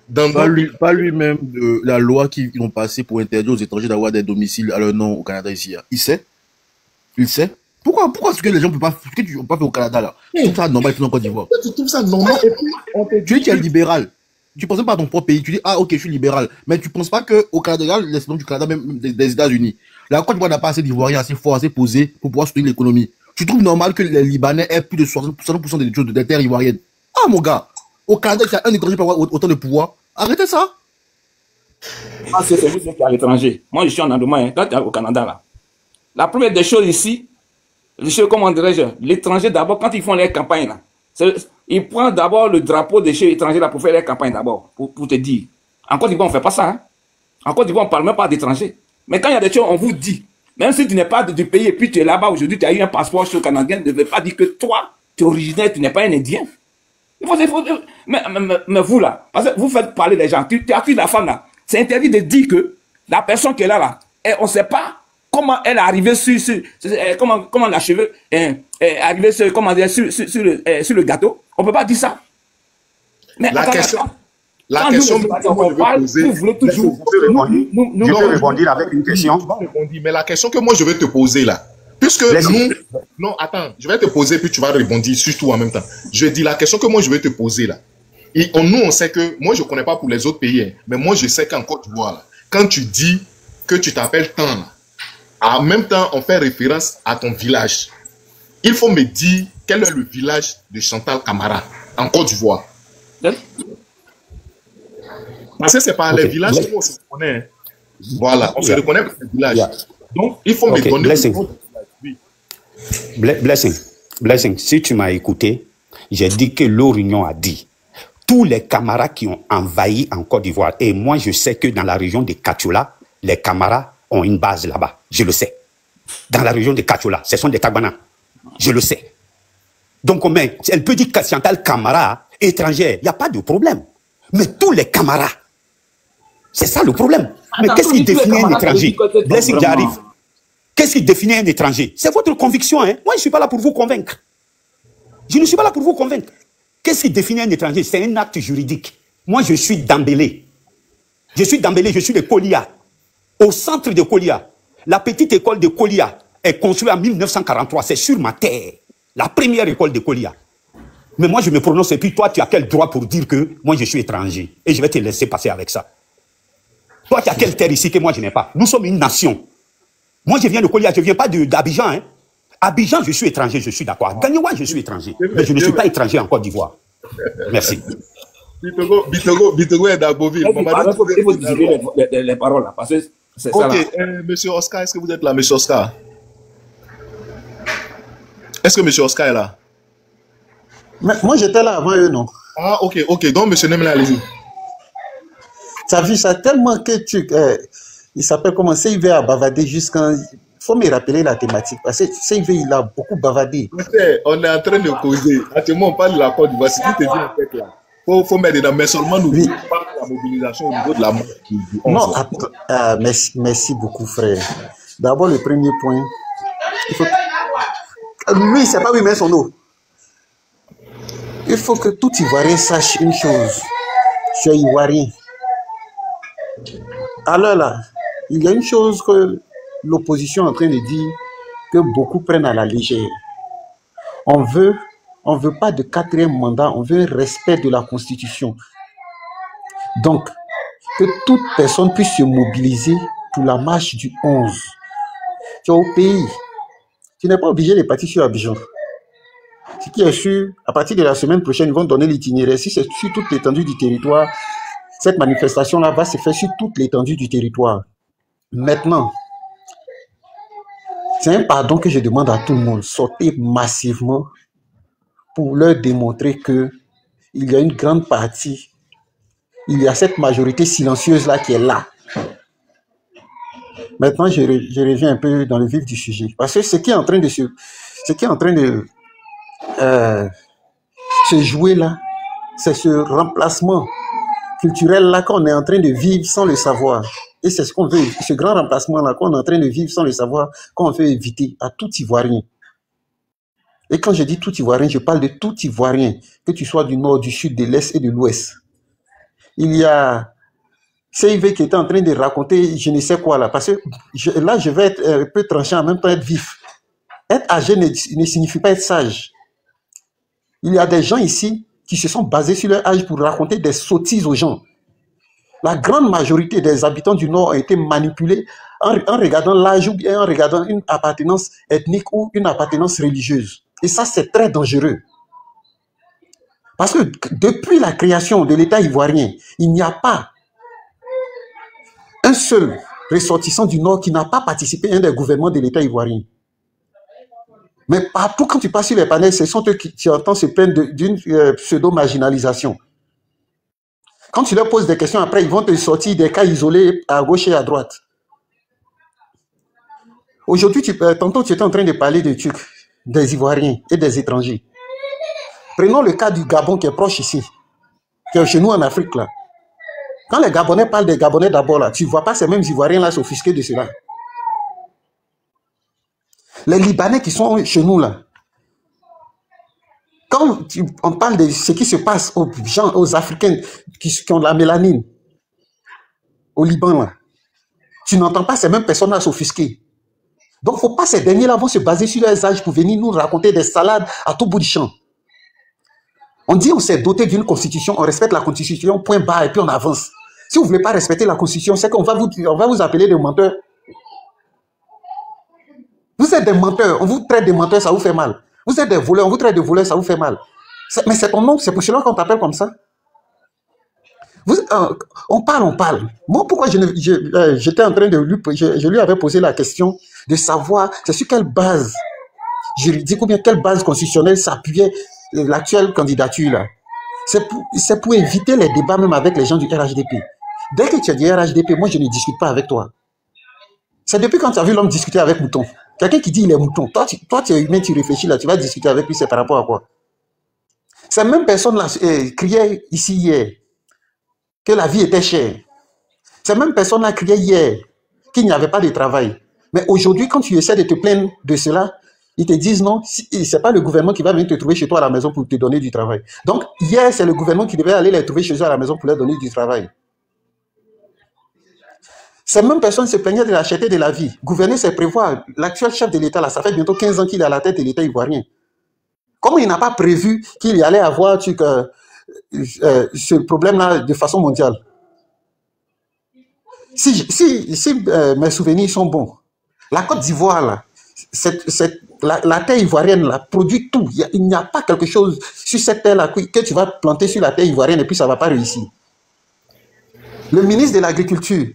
Pas lui-même de la loi qu'ils ont passée pour interdire aux étrangers d'avoir des domiciles à leur nom au Canada ici. Hein. Il sait. Pourquoi est-ce que les gens ne peuvent pas, ce que tu n'as pas fait au Canada là? Tu trouves ça normal en Côte d'Ivoire? Tu trouves ça normal? Tu dis que tu es libéral. Tu ne penses pas à ton propre pays. Tu dis, ah ok, je suis libéral. Mais tu ne penses pas qu'au Canada, les du Canada, même des États-Unis, la Côte d'Ivoire n'a pas assez d'Ivoiriens assez forts, assez posés pour pouvoir soutenir l'économie. Tu trouves normal que les Libanais aient plus de 60% des terres ivoiriennes? Ah mon gars, au Canada, il y a un étranger pour avoir autant de pouvoir. Arrêtez ça. Ah, c'est vous qui êtes à l'étranger. Moi, je suis en Allemagne, quand tu es au Canada là. La première des choses ici, comment dirais-je, l'étranger d'abord, quand ils font les campagnes là, ils prennent d'abord le drapeau des chefs étrangers là pour faire les campagnes d'abord, pour te dire. En Côte d'Ivoire, on ne fait pas ça. Hein? En Côte d'Ivoire, on ne parle même pas d'étrangers. Mais quand il y a des choses, on vous dit, même si tu n'es pas du pays et puis tu es là-bas aujourd'hui, tu as eu un passeport canadien, ne veut pas dire que toi, tu es originaire, tu n'es pas un Indien. Mais vous là, parce que vous faites parler des gens, tu accuses la femme là. C'est interdit de dire que la personne qui est là, on ne sait pas comment elle est arrivée comment la cheveux est arrivée sur le gâteau. On ne peut pas dire ça. Mais la question que moi je veux poser, vous voulez toujours. Je peux répondre avec une question. Mais la question que moi je vais te poser là, puisque nous, non, attends, je vais te poser puis tu vas répondre surtout en même temps. Je dis la question que moi je vais te poser là. Et nous on sait que, moi je ne connais pas pour les autres pays, hein, mais moi je sais qu'en Côte d'Ivoire, quand tu dis que tu t'appelles tant là, en même temps on fait référence à ton village. Il faut me dire quel est le village de Chantal Camara en Côte d'Ivoire. Parce que c'est par les villages qu'on se reconnaît. Hein. Voilà, on se reconnaît par les villages. Donc, il faut me donner... Blessing, si tu m'as écouté, j'ai dit que l'Orunion a dit tous les Camara qui ont envahi en Côte d'Ivoire, et moi je sais que dans la région de Katiola, les Camara ont une base là-bas, je le sais. Dans la région de Katiola, ce sont des Tagbana, je le sais. Donc, elle peut dire que Chantal Camara, étrangère, il n'y a pas de problème. Mais tous les Camara, c'est ça le problème. Mais qu'est-ce qui définit un étranger? Blessing, j'arrive. Qu'est-ce qui définit un étranger? C'est votre conviction. Hein? Moi, je ne suis pas là pour vous convaincre. Je ne suis pas là pour vous convaincre. Qu'est-ce qui définit un étranger? C'est un acte juridique. Moi, je suis d'Ambélé. Je suis d'Ambélé, je suis de Kolia. Au centre de Kolia. La petite école de Kolia est construite en 1943. C'est sur ma terre. La première école de Kolia. Mais moi, je me prononce. Et puis toi, tu as quel droit pour dire que moi, je suis étranger? Et je vais te laisser passer avec ça. Toi, tu as quelle terre ici que moi, je n'ai pas? Nous sommes une nation. Moi, je viens de Kolia, je ne viens pas d'Abidjan. Hein. Abidjan, je suis étranger, je suis d'accord. Gagnoua, je suis étranger. Mais je ne suis pas étranger en Côte d'Ivoire. Merci. Bitogo est d'Agboville. Il faut dire les paroles là, parce que c'est ça. Ok, monsieur Oscar, est-ce que vous êtes là, monsieur Oscar? Est-ce que monsieur Oscar est là? Mais moi, j'étais là avant eux, non? Ah, ok. Donc, monsieur Nemena, allez-y. Tu as vu ça tellement que il s'appelle comment? CIV a bavardé jusqu'à... Il faut me rappeler la thématique, parce que CIV, il a beaucoup bavardé. On est en train de causer. Actuellement, on parle de la Côte d'Ivoire. Si tu te dis en fait là, faut mettre dedans, mais seulement nous parlons de la mobilisation au niveau de la mort. Non, merci beaucoup, frère. D'abord, le premier point, il faut... Lui, il ne sait pas où il met son eau. Il faut que tout Ivoirien sache une chose. Je suis Ivoirien. Alors là, il y a une chose que l'opposition est en train de dire, que beaucoup prennent à la légère. On veut pas de 4e mandat, on veut un respect de la Constitution. Donc, que toute personne puisse se mobiliser pour la marche du 11. Tu es au pays. Tu n'es pas obligé de partir sur Abidjan. Ce qui est sûr, à partir de la semaine prochaine, ils vont donner l'itinéraire. Si c'est sur toute l'étendue du territoire, cette manifestation-là va se faire sur toute l'étendue du territoire. Maintenant, c'est un pardon que je demande à tout le monde. Sortez massivement pour leur démontrer que il y a une grande partie, il y a cette majorité silencieuse-là qui est là. Maintenant, je reviens un peu dans le vif du sujet. Parce que ce qui est en train de se jouer là, c'est ce remplacement culturel-là qu'on est en train de vivre sans le savoir. Et c'est ce qu'on veut, ce grand remplacement-là qu'on est en train de vivre sans le savoir, qu'on veut éviter à tout Ivoirien. Et quand je dis tout Ivoirien, je parle de tout Ivoirien, que tu sois du nord, du sud, de l'est et de l'ouest. Il y a CIV qui était en train de raconter je ne sais quoi là, parce que là je vais être un peu tranchant, en même temps être vif. Être âgé ne signifie pas être sage. Il y a des gens ici qui se sont basés sur leur âge pour raconter des sottises aux gens. La grande majorité des habitants du Nord ont été manipulés en regardant l'âge ou bien en regardant une appartenance ethnique ou une appartenance religieuse. Et ça, c'est très dangereux. Parce que depuis la création de l'État ivoirien, il n'y a pas un seul ressortissant du Nord qui n'a pas participé à un des gouvernements de l'État ivoirien. Mais partout, quand tu passes sur les panels, ce sont eux qui tu entends se plaindre d'une pseudo-marginalisation. Quand tu leur poses des questions, après, ils vont te sortir des cas isolés à gauche et à droite. Aujourd'hui, tantôt, tu étais en train de parler des Turcs, des Ivoiriens et des étrangers. Prenons le cas du Gabon qui est proche ici, qui est chez nous en Afrique là. Quand les Gabonais parlent des Gabonais d'abord là, tu ne vois pas ces mêmes Ivoiriens là s'offusquer de cela. Les Libanais qui sont chez nous là, quand on parle de ce qui se passe aux gens, aux Africains qui ont la mélanine, au Liban là, tu n'entends pas ces mêmes personnes là s'offusquer. Donc, il ne faut pas ces derniers-là vont se baser sur leurs âges pour venir nous raconter des salades à tout bout du champ. On dit on s'est doté d'une constitution, on respecte la constitution, point barre, et puis on avance. Si vous ne voulez pas respecter la constitution, c'est qu'on va vous appeler des menteurs. Vous êtes des menteurs, on vous traite de menteurs, ça vous fait mal. Vous êtes des voleurs, on vous traite de voleurs, ça vous fait mal. Mais c'est ton nom, c'est pour cela qu'on t'appelle comme ça. On parle. Moi, pourquoi j'étais en train de lui... Je lui avais posé la question de savoir c'est sur quelle base juridique ou bien quelle base constitutionnelle s'appuyait l'actuelle candidature là. C'est pour éviter les débats même avec les gens du RHDP. Dès que tu as dit RHDP, moi je ne discute pas avec toi. C'est depuis quand tu as vu l'homme discuter avec Mouton. Quelqu'un qui dit il est Mouton. Toi tu es humain, tu réfléchis là, tu vas discuter avec lui, c'est par rapport à quoi? Ces mêmes personnes là criaient ici hier que la vie était chère. Ces mêmes personnes là criaient hier qu'il n'y avait pas de travail. Mais aujourd'hui, quand tu essaies de te plaindre de cela, ils te disent non, ce n'est pas le gouvernement qui va venir te trouver chez toi à la maison pour te donner du travail. Donc, hier, c'est le gouvernement qui devait aller les trouver chez eux à la maison pour leur donner du travail. Ces mêmes personnes se plaignaient de la cherté de la vie. Gouverner, c'est prévoir. L'actuel chef de l'État, là, ça fait bientôt 15 ans qu'il est à la tête de l'État ivoirien. Comment il n'a pas prévu qu'il y allait avoir ce problème-là de façon mondiale? Si mes souvenirs sont bons, la Côte d'Ivoire, là, la terre ivoirienne là, produit tout. Il n'y a pas quelque chose sur cette terre-là que tu vas planter sur la terre ivoirienne et puis ça ne va pas réussir. Le ministre de l'Agriculture,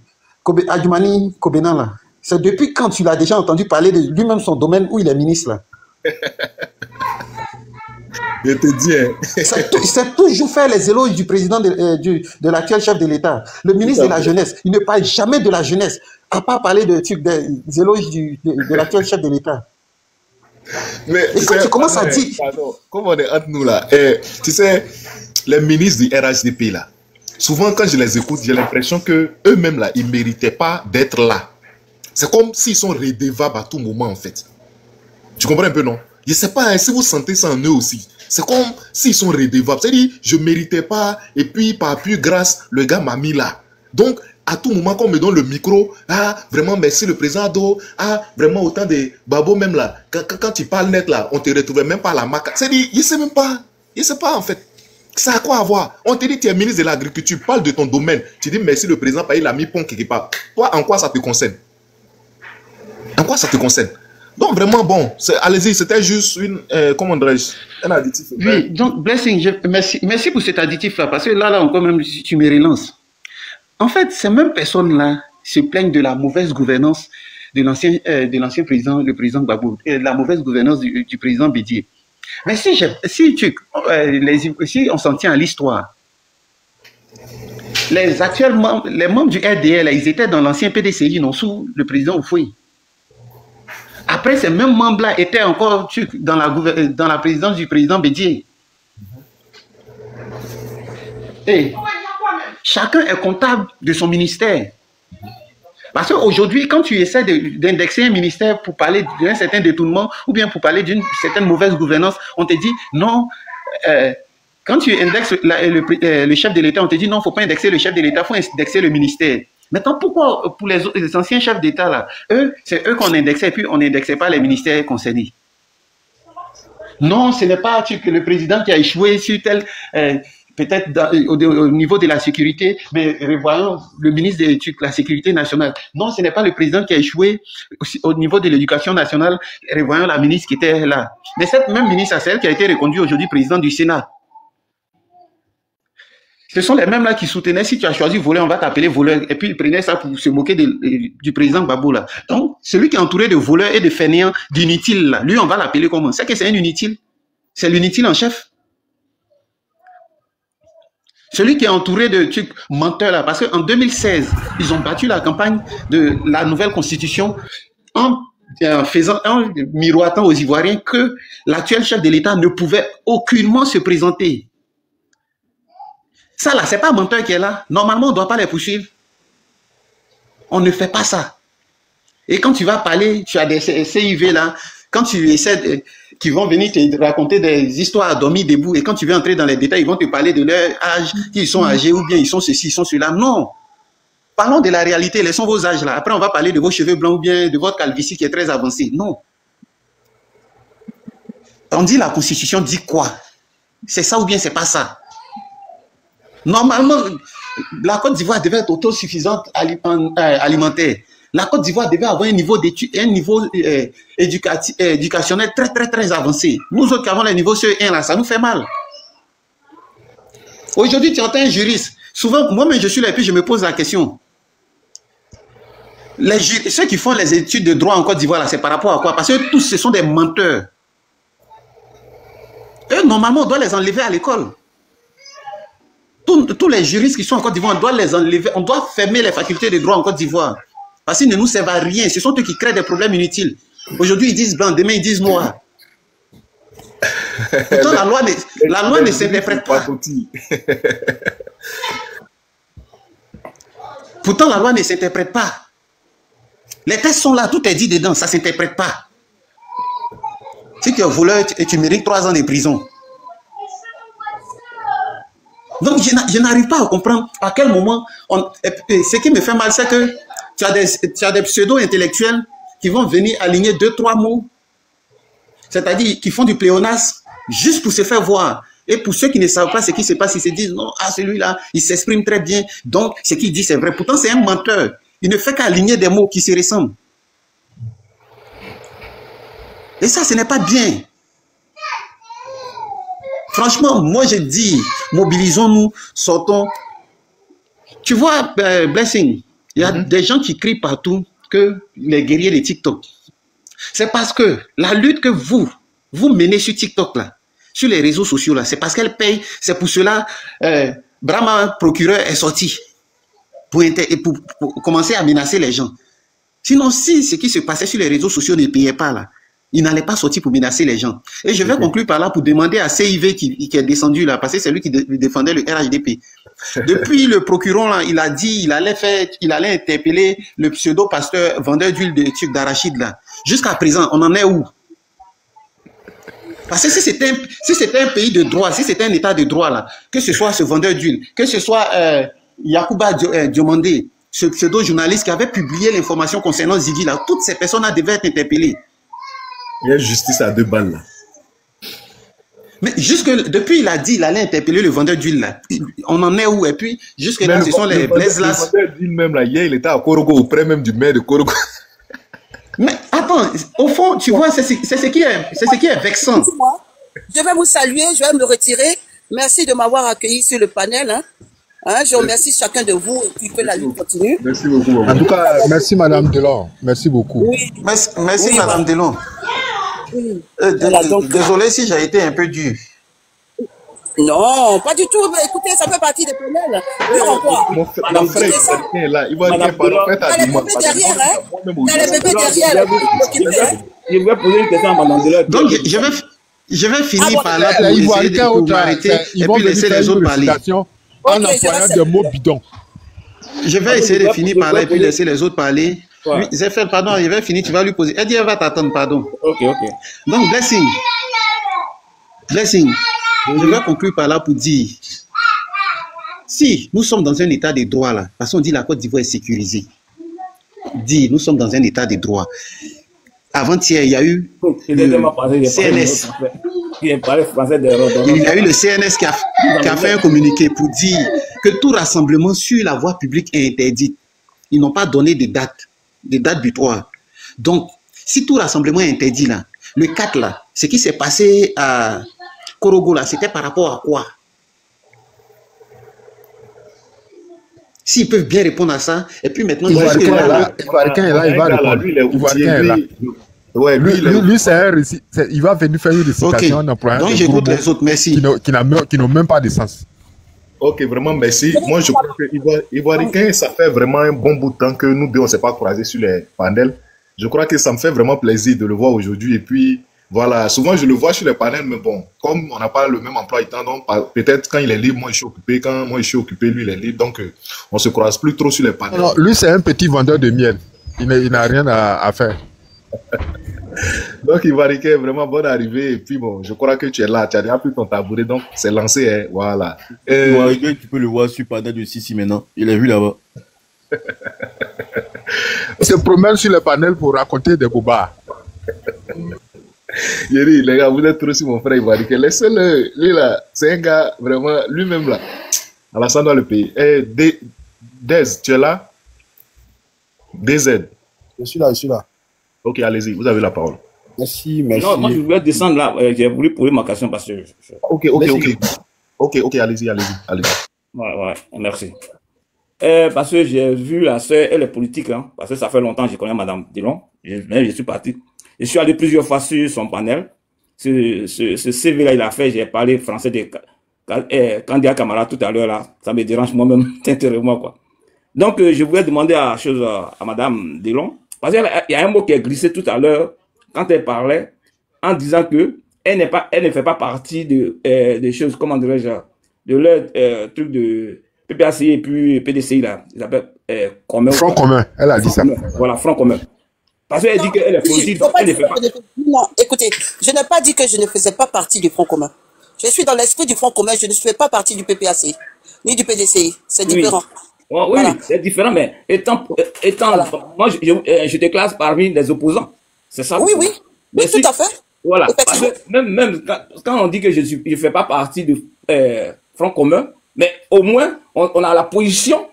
Adjoumani Kobena, là, c'est depuis quand tu l'as déjà entendu parler de lui-même son domaine où il est ministre là? Je te dis. Hein. C'est toujours faire les éloges du président de l'actuel chef de l'État. Le ministre de la Jeunesse, il ne parle jamais de la jeunesse, à part parler des éloges de l'actuel chef de l'État. Mais et quand tu commences à dire... Comme on est entre nous là, tu sais, les ministres du RHDP là, souvent quand je les écoute, j'ai l'impression qu'eux-mêmes là, ils ne méritaient pas d'être là. C'est comme s'ils sont redevables à tout moment en fait. Tu comprends un peu, non? Je ne sais pas hein, si vous sentez ça en eux aussi. C'est comme s'ils sont redevables. C'est-à-dire, je ne méritais pas, et puis par pure grâce, le gars m'a mis là. Donc, à tout moment, quand on me donne le micro, ah, vraiment, merci le président Ado, ah, vraiment, autant de babos même là. Quand tu parles net là, on ne te retrouvait même pas à la maca. C'est-à-dire, il ne sait même pas. Il ne sait pas en fait. Ça a quoi à voir? On te dit, tu es ministre de l'Agriculture, parle de ton domaine. Tu dis, merci le président, il a mis pont quelque part. Toi, en quoi ça te concerne? En quoi ça te concerne? Donc vraiment bon, allez-y, c'était juste comment dirais-je, un additif. Oui, donc Blessing, merci pour cet additif-là, parce que là encore même, tu me relances. En fait, ces mêmes personnes-là se plaignent de la mauvaise gouvernance de l'ancien président, le président Gbagbo, et de la mauvaise gouvernance du président Bédié. Mais si on s'en tient à l'histoire, les membres du RDL, ils étaient dans l'ancien PDCI, non, sous le président Oufoué. Après, ces mêmes membres-là étaient encore dans la présidence du président Bédié. Et chacun est comptable de son ministère. Parce qu'aujourd'hui, quand tu essaies d'indexer un ministère pour parler d'un certain détournement ou bien pour parler d'une certaine mauvaise gouvernance, on te dit non. Quand tu indexes le chef de l'État, on te dit non, il ne faut pas indexer le chef de l'État, il faut indexer le ministère. Maintenant, pourquoi pour les anciens chefs d'État, là, c'est eux qu'on indexait, et puis on n'indexait pas les ministères concernés? Non, ce n'est pas le président qui a échoué sur tel, peut-être au niveau de la sécurité, mais revoyons le ministre de la Sécurité nationale. Non, ce n'est pas le président qui a échoué au niveau de l'éducation nationale, revoyons la ministre qui était là. Mais cette même ministre, c'est elle qui a été reconduite aujourd'hui président du Sénat. Ce sont les mêmes là qui soutenaient, si tu as choisi voleur, on va t'appeler voleur. Et puis ils prenaient ça pour se moquer du président Gbagbo là. Donc, celui qui est entouré de voleurs et de fainéants, d'inutiles là, lui on va l'appeler comment? C'est que c'est un inutile. C'est l'inutile en chef. Celui qui est entouré de trucs menteurs là, parce qu'en 2016, ils ont battu la campagne de la nouvelle constitution en en miroitant aux Ivoiriens que l'actuel chef de l'État ne pouvait aucunement se présenter. Ça là, c'est pas un menteur qui est là. Normalement, on ne doit pas les poursuivre. On ne fait pas ça. Et quand tu vas parler, tu as des CIV là, quand tu essaies, qui vont venir te raconter des histoires à dormir debout, et quand tu veux entrer dans les détails, ils vont te parler de leur âge, qu'ils sont âgés ou bien ils sont ceci, ils sont cela. Non. Parlons de la réalité, laissons vos âges là. Après, on va parler de vos cheveux blancs ou bien de votre calvitie qui est très avancée. Non. On dit la Constitution dit quoi? C'est ça ou bien c'est pas ça? Normalement, la Côte d'Ivoire devait être autosuffisante alimentaire. La Côte d'Ivoire devait avoir un niveau d'études, un niveau éducationnel très avancé. Nous autres qui avons le niveau CE1 là, ça nous fait mal. Aujourd'hui, tu entends un juriste. Souvent, moi-même, je suis là et puis je me pose la question. Ceux qui font les études de droit en Côte d'Ivoire, c'est par rapport à quoi? Parce que tous, ce sont des menteurs. Eux, normalement, on doit les enlever à l'école. Tous les juristes qui sont en Côte d'Ivoire, on doit les enlever. On doit fermer les facultés de droit en Côte d'Ivoire. Parce qu'ils ne nous servent à rien. Ce sont eux qui créent des problèmes inutiles. Aujourd'hui, ils disent blanc, demain, ils disent noir. Pourtant, la loi ne s'interprète pas. Pourtant, la loi ne s'interprète pas. Les textes sont là, tout est dit dedans, ça ne s'interprète pas. Si tu es voleur et tu mérites 3 ans de prison. Donc, je n'arrive pas à comprendre à quel moment... Ce qui me fait mal, c'est que tu as des pseudo-intellectuels qui vont venir aligner 2-3 mots, c'est-à-dire qui font du pléonasme juste pour se faire voir. Et pour ceux qui ne savent pas ce qui se passe, ils se disent, non, ah, celui-là, il s'exprime très bien, donc ce qu'il dit, c'est vrai. Pourtant, c'est un menteur. Il ne fait qu'aligner des mots qui se ressemblent. Et ça, ce n'est pas bien. Franchement, moi, je dis, mobilisons-nous, sortons. Tu vois, Blessing, il y a des gens qui crient partout que les guerriers de TikTok. C'est parce que la lutte que vous menez sur TikTok, là, sur les réseaux sociaux, là, c'est parce qu'elle paye. C'est pour cela, Brahma, procureur, est sorti pour commencer à menacer les gens. Sinon, si ce qui se passait sur les réseaux sociaux ne payait pas, là, il n'allait pas sortir pour menacer les gens. Et je vais conclure par là pour demander à CIV qui est descendu là, parce que c'est lui qui défendait le RHDP. Depuis le procureur, là, il a dit il allait interpeller le pseudo-pasteur vendeur d'huile de sucre d'arachide là. Jusqu'à présent, on en est où? Parce que si c'était un pays de droit, si c'était un état de droit là, que ce soit ce vendeur d'huile, que ce soit Yacouba Diomandé, ce pseudo-journaliste qui avait publié l'information concernant Ziggy là, toutes ces personnes-là devaient être interpellées. Il y a justice à 2 balles là. Mais depuis il a dit il allait interpeller le vendeur d'huile là. On en est où? Et puis jusque là ce sont les Blaise Las. Le vendeur d'huile même là, hier il était à Korogo auprès même du maire de Korogo. Mais attends, au fond tu vois c'est ce qui est vexant. Je vais vous saluer, je vais me retirer. Merci de m'avoir accueilli sur le panel. Je remercie chacun de vous et puis que la lutte continue. Merci beaucoup. En tout cas, merci Madame Delon. Merci beaucoup. Oui. Merci oui, Madame Delon. Oui. Désolé si j'ai été un peu dur. Non, pas du tout. Mais écoutez, ça fait partie des panels. Mon frère est là. Il va dire par rapport à les bébés derrière, les bébés derrière. Je vais poser une question à Madame Delon. Donc, je vais finir par là pour essayer de m'arrêter et puis laisser les autres parler. En employant des mots bidons. Je vais essayer de finir par là et puis laisser les autres parler. Oui, Zéphel, pardon, il va finir, tu vas lui poser. Elle dit, elle va t'attendre, pardon. Ok. Donc, Blessing, je vais conclure par là pour dire, si nous sommes dans un état de droit là, parce qu'on dit la Côte d'Ivoire est sécurisée, nous sommes dans un état de droit. Avant-hier, il y a eu le CNS. Il y a eu le CNS qui a fait un communiqué pour dire que tout rassemblement sur la voie publique est interdit. Ils n'ont pas donné de date butoir. Donc, si tout rassemblement est interdit là, le 4 là, ce qui s'est passé à Korogo là, c'était par rapport à quoi? S'ils peuvent bien répondre à ça, et puis maintenant... Ivoiricain est là, il va répondre. Ivoiricain est là. Ouais, lui c'est un récit. Il va venir faire une récitation en employant. Donc j'écoute les autres, merci. Qui n'ont même pas de sens. Ok, vraiment merci. Moi je crois que Ivoiricain, ça fait vraiment un bon bout de temps que nous deux on ne s'est pas croisés sur les panels. Je crois que ça me fait vraiment plaisir de le voir aujourd'hui. Et puis, voilà, souvent je le vois sur les panels, mais bon, comme on n'a pas le même emploi du temps, donc peut-être quand il est libre, moi je suis occupé, quand moi je suis occupé, lui il est libre, donc on se croise plus trop sur les panels. Non, lui c'est un petit vendeur de miel. Il n'a rien à faire. Donc Ivarike, vraiment bonne arrivée. Et puis bon, je crois que tu es là, tu as déjà pris ton tabouret, donc c'est lancé, hein, voilà. Ivarike, tu peux le voir sur panel de Sissi maintenant. Il est vu là-bas. Il se promène sur les panels pour raconter des bobards. Yeri, les gars, vous êtes trop sur mon frère Ivarike. Laissez-le, lui là, c'est un gars vraiment, lui-même là. Alassane doit le payer. Dez, tu es là? DZ. Je suis là, je suis là. Ok, allez-y, vous avez la parole. Merci, merci. Non, moi je voulais descendre là. J'ai voulu poser ma question parce que. Ok, allez-y. Ouais, merci. Parce que j'ai vu la sœur, elle est politique, hein, parce que ça fait longtemps que je connais Madame Delon. Je suis parti. Je suis allé plusieurs fois sur son panel. Ce CV-là, il a fait, j'ai parlé français de Candia Camara tout à l'heure, là. Ça me dérange moi-même, intérieurement, quoi. Donc, je voulais demander à Madame Delon, parce qu'il y a un mot qui est glissé tout à l'heure, quand elle parlait, en disant que elle ne fait pas partie des choses, comment dirais-je, de leur truc de PPACI et puis PDCI, là. Ils appellent commun. Front commun, elle a dit ça. Voilà, Front commun. Parce qu'elle dit qu'elle est politique, elle ne fait pas. Non, écoutez, je n'ai pas dit que je ne faisais pas partie du Front commun. Je suis dans l'esprit du Front commun, je ne fais pas partie du PPACI, ni du PDCI. C'est différent. Oui, voilà. C'est différent, mais étant voilà. Moi, je te classe parmi les opposants. C'est ça? Oui, tout à fait. Voilà. Parce que même quand on dit que je ne fais pas partie du Front commun, mais au moins, on a la position.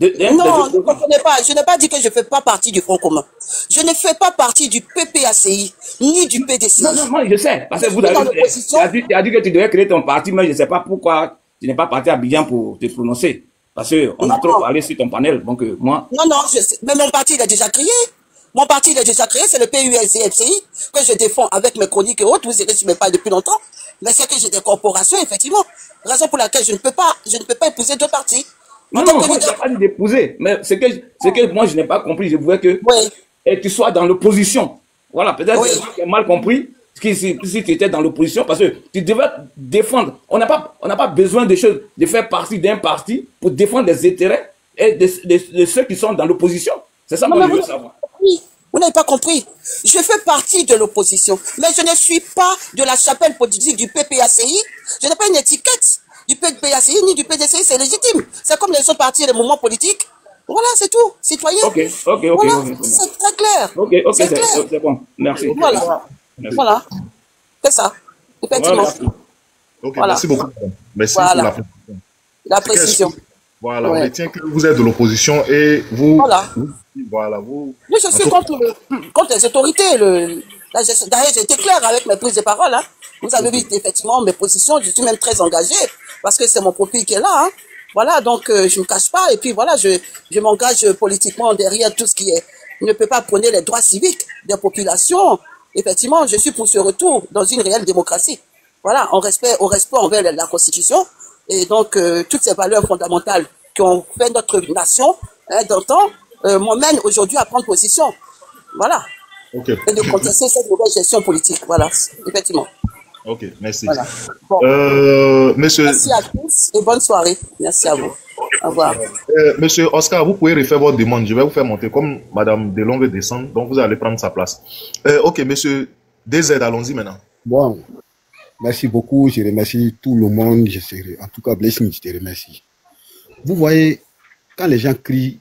Non, je n'ai pas dit que je ne fais pas partie du Front commun. Je ne fais pas partie du PPACI, ni du PDCI. Non, moi, je sais. Parce que vous avez dit que tu devais créer ton parti, mais je ne sais pas pourquoi tu n'es pas parti à Abidjan pour te prononcer. Parce qu'on a trop parlé sur ton panel, donc moi... Non, mais mon parti, il est déjà créé. Mon parti, il est déjà créé, c'est le PUSDFCI que je défends avec mes chroniques et autres. Vous irez sur mes pages depuis longtemps. Mais c'est que j'ai des corporations, effectivement. Raison pour laquelle je ne peux pas épouser deux partis. Non, moi, je n'ai pas dit d'épouser. Mais c'est que moi, je n'ai pas compris. Je voulais que tu sois dans l'opposition. Voilà, peut-être que j'ai mal compris. Si tu étais dans l'opposition, parce que tu devais défendre. On n'a pas besoin de choses, de faire partie d'un parti pour défendre les intérêts et de ceux qui sont dans l'opposition. C'est ça que je veux savoir. Oui, vous n'avez pas compris. Je fais partie de l'opposition, mais je ne suis pas de la chapelle politique du PPACI. Je n'ai pas une étiquette du PPACI ni du PDCI, c'est légitime. C'est comme les autres partis et les mouvements politiques. Voilà, c'est tout, citoyen. Ok. Voilà, c'est très clair. Ok, c'est bon. Merci. Voilà. C'est ça. Effectivement. Ok, voilà. Merci beaucoup. Merci pour la précision. Voilà, on retient que vous êtes de l'opposition et vous... Voilà. Moi, je suis contre les autorités. D'ailleurs, j'ai été clair avec mes prises de parole. Hein. Vous avez vu effectivement mes positions. Je suis même très engagé parce que c'est mon profil qui est là. Hein. Voilà, donc je ne me cache pas. Et puis voilà, je m'engage politiquement derrière tout ce qui est... Je ne peux pas prôner les droits civiques des populations. Effectivement, je suis pour ce retour dans une réelle démocratie. Voilà, au respect envers la Constitution. Et donc, toutes ces valeurs fondamentales qui ont fait notre nation d'antan m'emmènent aujourd'hui à prendre position. Voilà. Okay. Et de contester cette mauvaise gestion politique. Voilà, effectivement. Ok, merci. Voilà. Bon. Monsieur... Merci à tous et bonne soirée. Merci à vous. Au revoir. Monsieur Oscar, vous pouvez refaire votre demande. Je vais vous faire monter. Comme Madame Delon veut descendre, donc vous allez prendre sa place. Ok, monsieur DZ, allons-y maintenant. Bon, merci beaucoup. Je remercie tout le monde. En tout cas, Blessing, je te remercie. Vous voyez, quand les gens crient,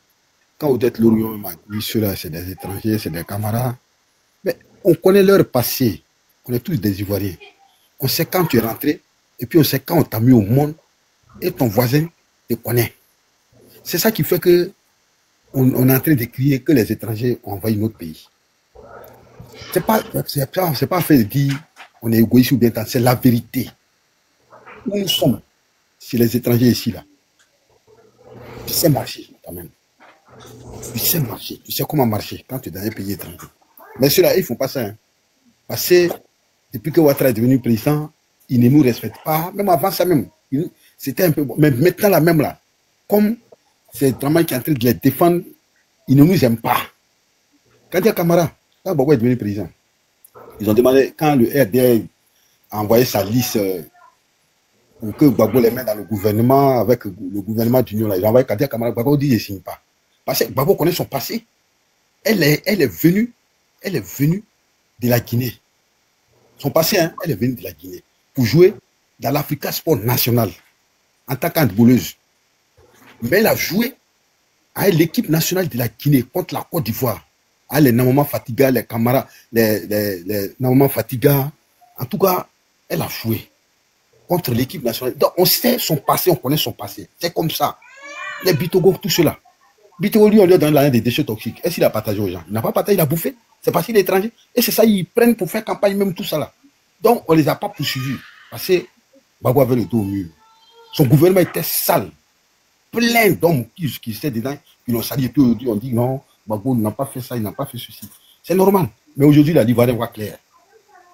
quand Odette Lorion m'a dit cela, c'est des étrangers, c'est des camarades, mais on connaît leur passé. On est tous des Ivoiriens. On sait quand tu es rentré, et puis on sait quand on t'a mis au monde, et ton voisin te connaît. C'est ça qui fait que on est en train de crier que les étrangers ont envahi notre pays. C'est pas fait de dire on est égoïste ou bien tant, c'est la vérité. Où nous sommes, c'est les étrangers ici là. Tu sais marcher quand même. Tu sais marcher, tu sais comment marcher quand tu es dans un pays étranger. Mais ceux-là, ils ne font pas ça. Hein. Parce que depuis que Ouattara est devenu président, ils ne nous respectent pas. Même avant ça même, c'était un peu bon. Mais maintenant là même là, comme c'est vraiment qui est en train de les défendre, ils ne nous aiment pas. Kadia Camara, quand Gbagbo est devenu président, ils ont demandé, quand le RDR a envoyé sa liste pour que Gbagbo les mette dans le gouvernement, avec le gouvernement d'union, là, ils ont envoyé Kadia Camara. Gbagbo dit, je ne signe pas. Parce que Gbagbo connaît son passé. Elle est venue de la Guinée. Son passé, hein, elle est venue de la Guinée pour jouer dans l'Africa Sport National en tant qu'handballeuse. Mais elle a joué avec l'équipe nationale de la Guinée contre la Côte d'Ivoire. Avec les Namama Fatiga, les Camara, les Namama Fatiga. En tout cas, elle a joué contre l'équipe nationale. Donc, on sait son passé, on connaît son passé. C'est comme ça. Les Bitogo, tout cela. Bitogo, lui, on lui a donné des déchets toxiques. Est-ce qu'il a partagé aux gens? Il n'a pas partagé, il a bouffé. C'est parce qu'il est étranger. Et c'est ça, ils prennent pour faire campagne, même tout ça là. Donc, on ne les a pas poursuivis. Parce que Gbagbo avait le dos au mur. Son gouvernement était sale. Plein d'hommes qui étaient dedans, qui l'ont sali. Et puis aujourd'hui, on dit non, Gbagbo n'a pas fait ça, il n'a pas fait ceci. C'est normal. Mais aujourd'hui, la Livarien voit clair.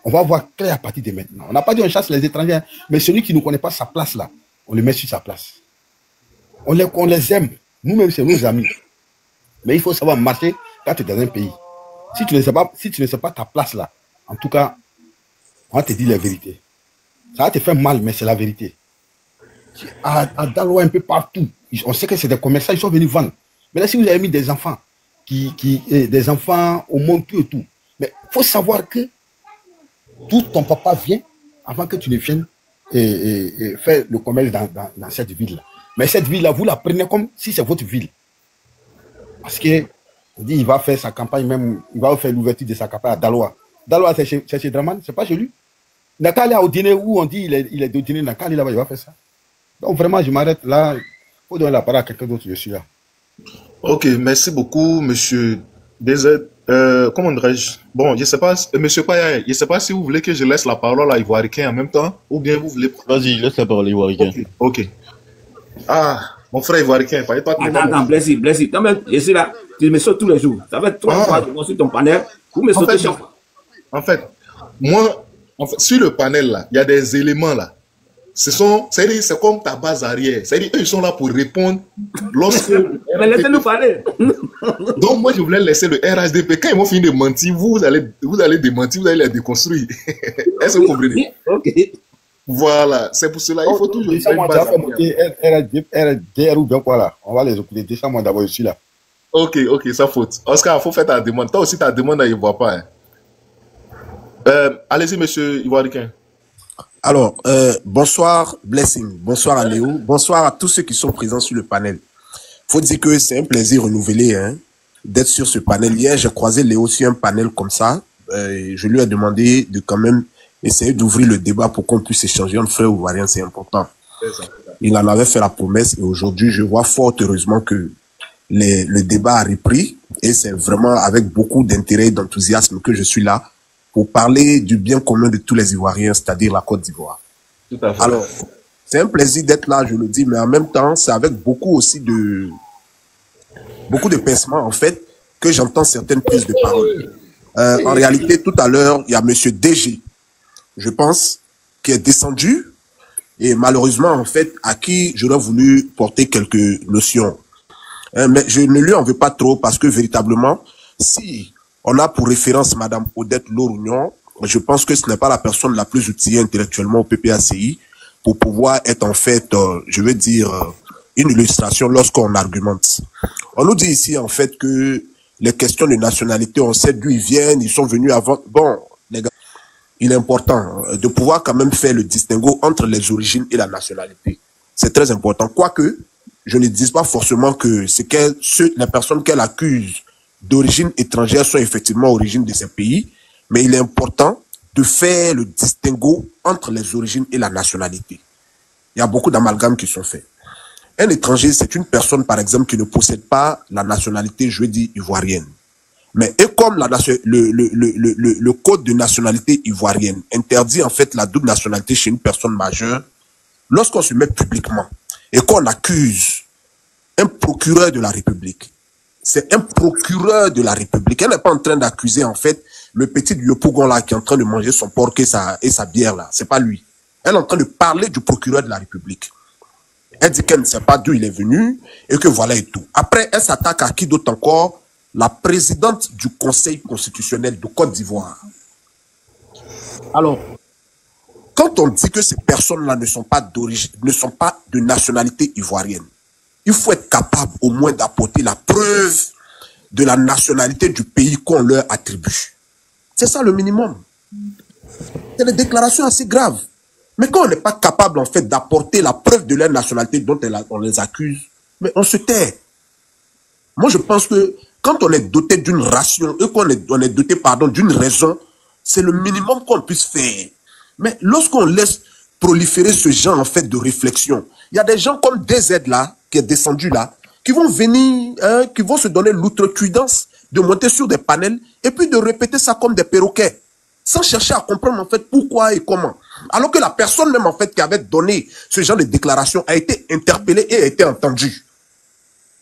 On va voir clair à partir de maintenant. On n'a pas dit on chasse les étrangers, mais celui qui ne connaît pas sa place là, on le met sur sa place. On les aime. Nous-mêmes, c'est nos amis. Mais il faut savoir marcher quand tu es dans un pays. Si tu ne sais pas ta place là, en tout cas, on va te dire la vérité. Ça va te faire mal, mais c'est la vérité. À Daloa, un peu partout, on sait que c'est des commerçants, ils sont venus vendre. Mais là, si vous avez mis des enfants, des enfants au monde, tout et tout, mais il faut savoir que tout ton papa vient avant que tu ne viennes et faire le commerce dans cette ville-là. Mais cette ville-là, vous la prenez comme si c'est votre ville. Parce que on dit il va faire sa campagne, même, il va faire l'ouverture de sa campagne à Daloa. Daloa, c'est chez Draman, c'est pas chez lui. N'a qu'à aller au dîner où on dit il est de dîner, n'a qu'à aller là-bas, il va faire ça. Donc vraiment, je m'arrête là. Il faut donner la parole à quelqu'un d'autre, je suis là. Ok, merci beaucoup, monsieur DZ. Comment dirais-je? Bon, je ne sais pas, monsieur Paya, je ne sais pas si vous voulez que je laisse la parole à Ivoiricain en même temps, ou bien vous voulez... Vas-y, laisse la parole à Ivoiricain. Ok. Ah, mon frère Ivoiricain, pas toi. Attends, Blessy. Non, mais je suis là, tu me sautes tous les jours. Ça fait 3 fois que je suis sur ton panel, vous me sautez chaque fois. En fait, sur le panel là, il y a des éléments là. C'est comme ta base arrière. C'est-à-dire, eux, ils sont là pour répondre lorsque... Mais laissez-nous parler. Donc, moi, je voulais laisser le RHDP. Quand ils vont finir de mentir, vous allez démentir, vous allez les déconstruire. Est-ce que vous comprenez? Ok. Voilà, c'est pour cela, il faut toujours faire une base RHDR ou bien quoi là. On va les écouter. Déjà, moi d'abord, je suis là. Ok, ça faute. Oscar, il faut faire ta demande. Toi aussi, ta demande, il ne voit pas. Hein. Allez-y, monsieur Ivoiricain. Alors, bonsoir Blessing, bonsoir à Léo, bonsoir à tous ceux qui sont présents sur le panel. Faut dire que c'est un plaisir renouvelé hein, d'être sur ce panel. Hier, j'ai croisé Léo sur un panel comme ça. Je lui ai demandé de quand même essayer d'ouvrir le débat pour qu'on puisse échanger entre frères ivoiriens, c'est important. Il en avait fait la promesse et aujourd'hui, je vois fort heureusement que le débat a repris et c'est vraiment avec beaucoup d'intérêt et d'enthousiasme que je suis là pour parler du bien commun de tous les Ivoiriens, c'est-à-dire la Côte d'Ivoire. Tout à fait. Alors, c'est un plaisir d'être là, je le dis, mais en même temps, c'est avec beaucoup de pincements, en fait, que j'entends certaines prises de parole. En réalité, tout à l'heure, il y a monsieur DG, je pense, qui est descendu, et malheureusement, en fait, à qui j'aurais voulu porter quelques notions. Mais je ne lui en veux pas trop, parce que véritablement, si on a pour référence Madame Odette Lorugnon, je pense que ce n'est pas la personne la plus outillée intellectuellement au PPACI pour pouvoir être en fait, je veux dire, une illustration lorsqu'on argumente. On nous dit ici en fait que les questions de nationalité, on sait d'où ils viennent, ils sont venus avant. Bon, les gars, il est important de pouvoir quand même faire le distinguo entre les origines et la nationalité. C'est très important. Quoique, je ne dis pas forcément que c'est les personnes qu'elle accuse d'origine étrangère sont effectivement origines de ces pays, mais il est important de faire le distinguo entre les origines et la nationalité. Il y a beaucoup d'amalgames qui sont faits. Un étranger, c'est une personne, par exemple, qui ne possède pas la nationalité, je veux dire, ivoirienne. Mais et comme le code de nationalité ivoirienne interdit en fait la double nationalité chez une personne majeure, lorsqu'on se met publiquement et qu'on accuse un procureur de la République, c'est un procureur de la République. Elle n'est pas en train d'accuser, en fait, le petit Yopougon là qui est en train de manger son porc et sa bière là. C'est pas lui. Elle est en train de parler du procureur de la République. Elle dit qu'elle ne sait pas d'où il est venu et que voilà et tout. Après, elle s'attaque à qui d'autre encore? la présidente du Conseil constitutionnel de Côte d'Ivoire. Alors, quand on dit que ces personnes-là ne sont pas d'origine, ne sont pas de nationalité ivoirienne, il faut être capable au moins d'apporter la preuve de la nationalité du pays qu'on leur attribue. C'est ça le minimum. C'est des déclarations assez graves. Mais quand on n'est pas capable, en fait, d'apporter la preuve de leur nationalité dont on les accuse, mais on se tait. Moi, je pense que quand on est doté d'une ration, et qu'on est doté, pardon, d'une raison, c'est le minimum qu'on puisse faire. Mais lorsqu'on laisse proliférer ce genre, en fait, de réflexion, il y a des gens comme DZ, là, qui est descendu là, qui vont venir, hein, qui vont se donner l'outrecuidance de monter sur des panels et puis de répéter ça comme des perroquets, sans chercher à comprendre, en fait, pourquoi et comment. Alors que la personne même, en fait, qui avait donné ce genre de déclaration a été interpellée et a été entendue.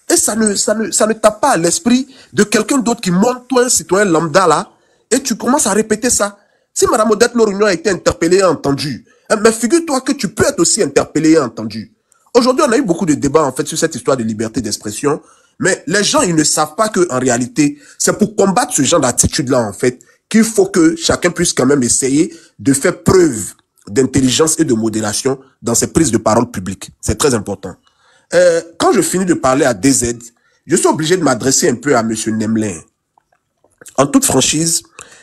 Et ça ne tape pas à l'esprit de quelqu'un d'autre qui monte, toi, un citoyen lambda, là, et tu commences à répéter ça. Si Mme Odette Lorignon a été interpellée et entendue, mais figure-toi que tu peux être aussi interpellé et entendu. Aujourd'hui, on a eu beaucoup de débats, en fait, sur cette histoire de liberté d'expression, mais les gens, ils ne savent pas qu'en réalité, c'est pour combattre ce genre d'attitude-là, en fait, qu'il faut que chacun puisse quand même essayer de faire preuve d'intelligence et de modération dans ses prises de parole publiques. C'est très important. Quand je finis de parler à DZ, je suis obligé de m'adresser un peu à M. Nemlin. En toute franchise,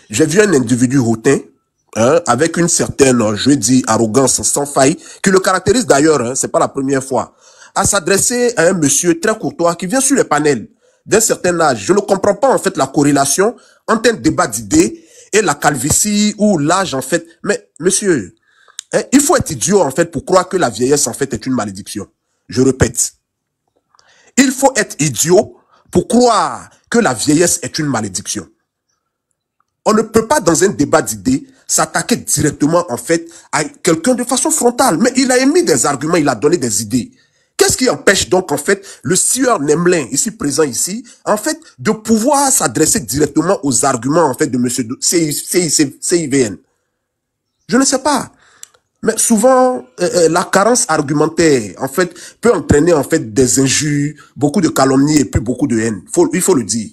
j'ai vu un individu hautain, hein, avec une certaine, je vais dire, arrogance sans faille, qui le caractérise d'ailleurs, hein, c'est pas la première fois, à s'adresser à un monsieur très courtois qui vient sur les panels d'un certain âge. Je ne comprends pas, en fait, la corrélation entre un débat d'idées et la calvitie ou l'âge, en fait. Mais, monsieur, hein, il faut être idiot, en fait, pour croire que la vieillesse, en fait, est une malédiction. Je répète. Il faut être idiot pour croire que la vieillesse est une malédiction. On ne peut pas, dans un débat d'idées, s'attaquer directement, en fait, à quelqu'un de façon frontale. Mais il a émis des arguments, il a donné des idées. Qu'est-ce qui empêche donc, en fait, le sieur Nemlin, ici présent ici, en fait, de pouvoir s'adresser directement aux arguments, en fait, de monsieur CIVN? Je ne sais pas. Mais souvent, la carence argumentaire, en fait, peut entraîner, en fait, des injures, beaucoup de calomnies et puis beaucoup de haine. Il faut le dire.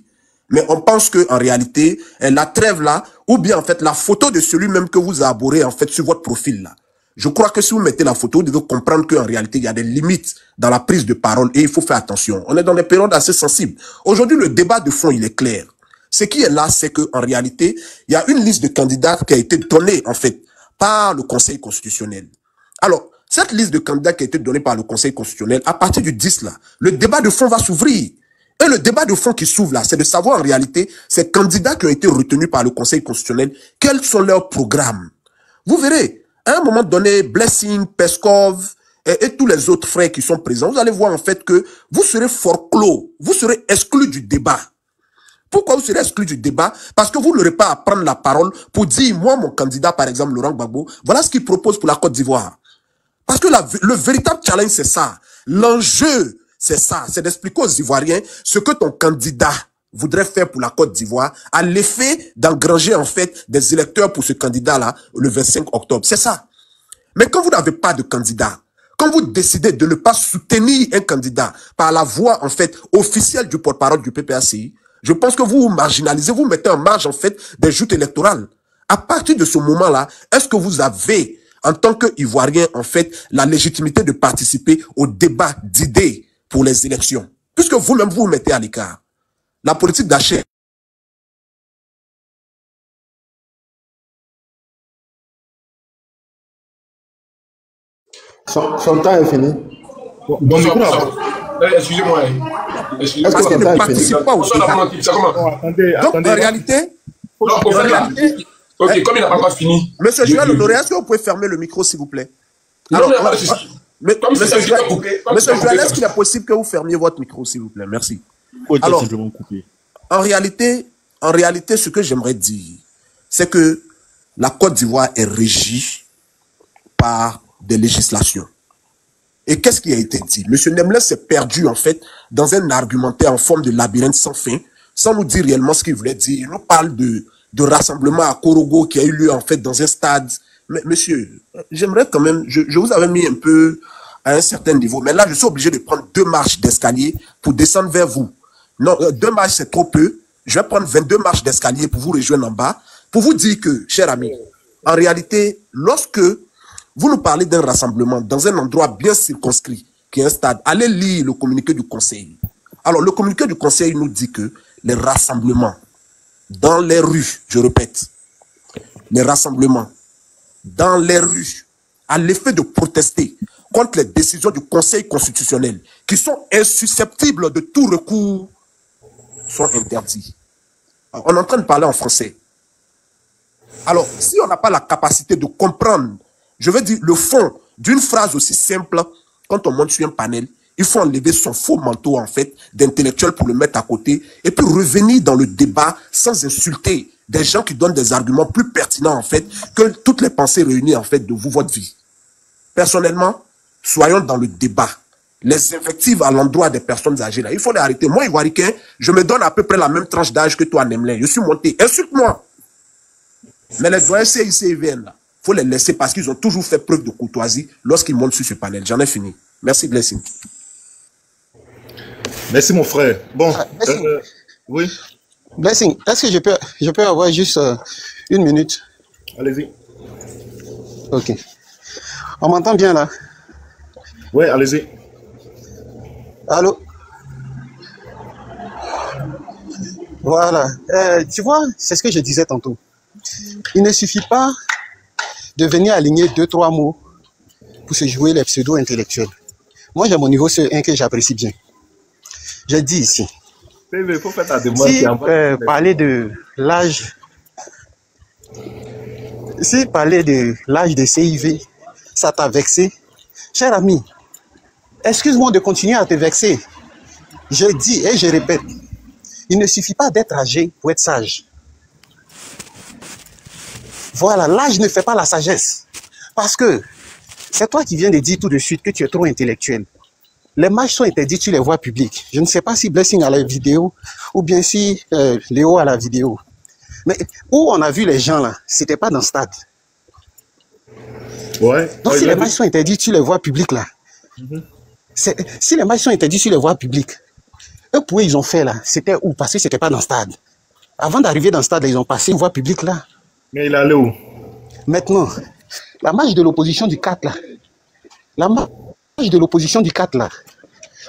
Mais on pense que en réalité, la trêve là, ou bien en fait la photo de celui même que vous arborez en fait sur votre profil là. Je crois que si vous mettez la photo, vous devez comprendre qu'en réalité, il y a des limites dans la prise de parole et il faut faire attention. On est dans des périodes assez sensibles. Aujourd'hui, le débat de fond, il est clair. Ce qui est là, c'est qu'en réalité, il y a une liste de candidats qui a été donnée en fait par le Conseil constitutionnel. Alors, cette liste de candidats qui a été donnée par le Conseil constitutionnel, à partir du 10 là, le débat de fond va s'ouvrir. Et le débat de fond qui s'ouvre là, c'est de savoir en réalité, ces candidats qui ont été retenus par le Conseil constitutionnel, quels sont leurs programmes. Vous verrez, à un moment donné, Blessing, Peskov et tous les autres frères qui sont présents, vous allez voir en fait que vous serez forclos, vous serez exclus du débat. Pourquoi vous serez exclus du débat? Parce que vous n'aurez pas à prendre la parole pour dire, moi, mon candidat, par exemple, Laurent Gbagbo, voilà ce qu'il propose pour la Côte d'Ivoire. Parce que le véritable challenge, c'est ça. L'enjeu, c'est ça, c'est d'expliquer aux Ivoiriens ce que ton candidat voudrait faire pour la Côte d'Ivoire, à l'effet d'engranger en fait des électeurs pour ce candidat-là le 25 octobre. C'est ça. Mais quand vous n'avez pas de candidat, quand vous décidez de ne pas soutenir un candidat par la voie en fait officielle du porte-parole du PPACI, je pense que vous vous marginalisez, vous mettez en marge en fait des joutes électorales. À partir de ce moment-là, est-ce que vous avez, en tant qu'Ivoirien, en fait, la légitimité de participer au débat d'idées pour les élections, puisque vous-même vous mettez à l'écart. La politique d'achat. Son temps est fini. Bon, excusez-moi. Parce qu'il ne participe pas au débat. Donc, en réalité... Ok, comme il n'a pas encore fini. Monsieur Joël Honoré, est-ce que vous pouvez fermer le micro, s'il vous plaît? Alors, Monsieur Joël, est-ce qu'il est possible que vous fermiez votre micro, s'il vous plaît? Merci. Alors, en réalité, ce que j'aimerais dire, c'est que la Côte d'Ivoire est régie par des législations. Et qu'est-ce qui a été dit? Monsieur Nemlin s'est perdu, en fait, dans un argumentaire en forme de labyrinthe sans fin, sans nous dire réellement ce qu'il voulait dire. Il nous parle de rassemblement à Korogo qui a eu lieu, en fait, dans un stade. Mais, monsieur, j'aimerais quand même, je vous avais mis un peu à un certain niveau, mais là, je suis obligé de prendre 2 marches d'escalier pour descendre vers vous. Non, 2 marches, c'est trop peu. je vais prendre 22 marches d'escalier pour vous rejoindre en bas, pour vous dire que, chers amis, en réalité, lorsque vous nous parlez d'un rassemblement dans un endroit bien circonscrit, qui est un stade, allez lire le communiqué du conseil. Alors, le communiqué du conseil nous dit que les rassemblements dans les rues, je répète, les rassemblements dans les rues, à l'effet de protester contre les décisions du Conseil constitutionnel, qui sont insusceptibles de tout recours, sont interdits. Alors, on est en train de parler en français. Alors, si on n'a pas la capacité de comprendre, je veux dire, le fond d'une phrase aussi simple, quand on monte sur un panel, il faut enlever son faux manteau, en fait, d'intellectuel pour le mettre à côté, et puis revenir dans le débat sans insulter des gens qui donnent des arguments plus pertinents, en fait, que toutes les pensées réunies, en fait, de vous, votre vie. Personnellement, soyons dans le débat. Les invectives à l'endroit des personnes âgées, là, il faut les arrêter. Moi, Ivoiricain, je me donne à peu près la même tranche d'âge que toi, Nemlin. Je suis monté. Insulte-moi. Mais les doyens CICVN, là, il faut les laisser parce qu'ils ont toujours fait preuve de courtoisie lorsqu'ils montent sur ce panel. J'en ai fini. Merci, Blessing. Merci, mon frère. Bon, oui. Blessing, est-ce que je peux avoir juste une minute? Allez-y. Ok. On m'entend bien là? Oui, allez-y. Allô? Voilà. Tu vois, c'est ce que je disais tantôt. Il ne suffit pas de venir aligner 2-3 mots pour se jouer les pseudo-intellectuels. Moi, j'ai mon niveau CE1 que j'apprécie bien. J'ai dit ici. Faut faire ta demande. Si parler de l'âge, de CIV, ça t'a vexé, cher ami, excuse-moi de continuer à te vexer. Je dis et je répète, il ne suffit pas d'être âgé pour être sage. Voilà, l'âge ne fait pas la sagesse. Parce que c'est toi qui viens de dire tout de suite que tu es trop intellectuel. Les matchs sont interdits sur les voies publiques. Je ne sais pas si Blessing a la vidéo ou bien si Léo a la vidéo. Mais où on a vu les gens là, c'était pas dans le stade. Ouais. Donc si les matchs sont interdits sur les voies publiques là, si les matchs sont interdits sur les voies publiques, eux pour eux ils ont fait là, c'était où? Parce que c'était pas dans le stade. Avant d'arriver dans le stade, ils ont passé une voie publique là. Mais il est allé où? Maintenant, la marche de l'opposition du 4 là, la marche de l'opposition du 4 là,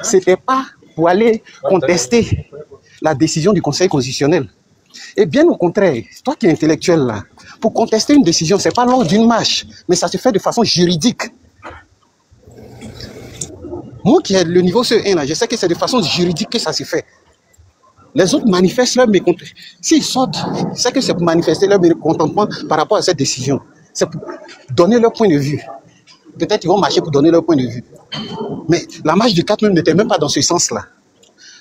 c'était pas pour aller contester la décision du Conseil constitutionnel. Et bien au contraire, toi qui es intellectuel là, pour contester une décision, c'est pas lors d'une marche, mais ça se fait de façon juridique. Moi qui ai le niveau CE1 là, je sais que c'est de façon juridique que ça se fait. Les autres manifestent leur mécontentement. S'ils sortent, c'est que c'est pour manifester leur mécontentement par rapport à cette décision. C'est pour donner leur point de vue. Peut-être qu'ils vont marcher pour donner leur point de vue. Mais la marche du 4 n'était même pas dans ce sens-là.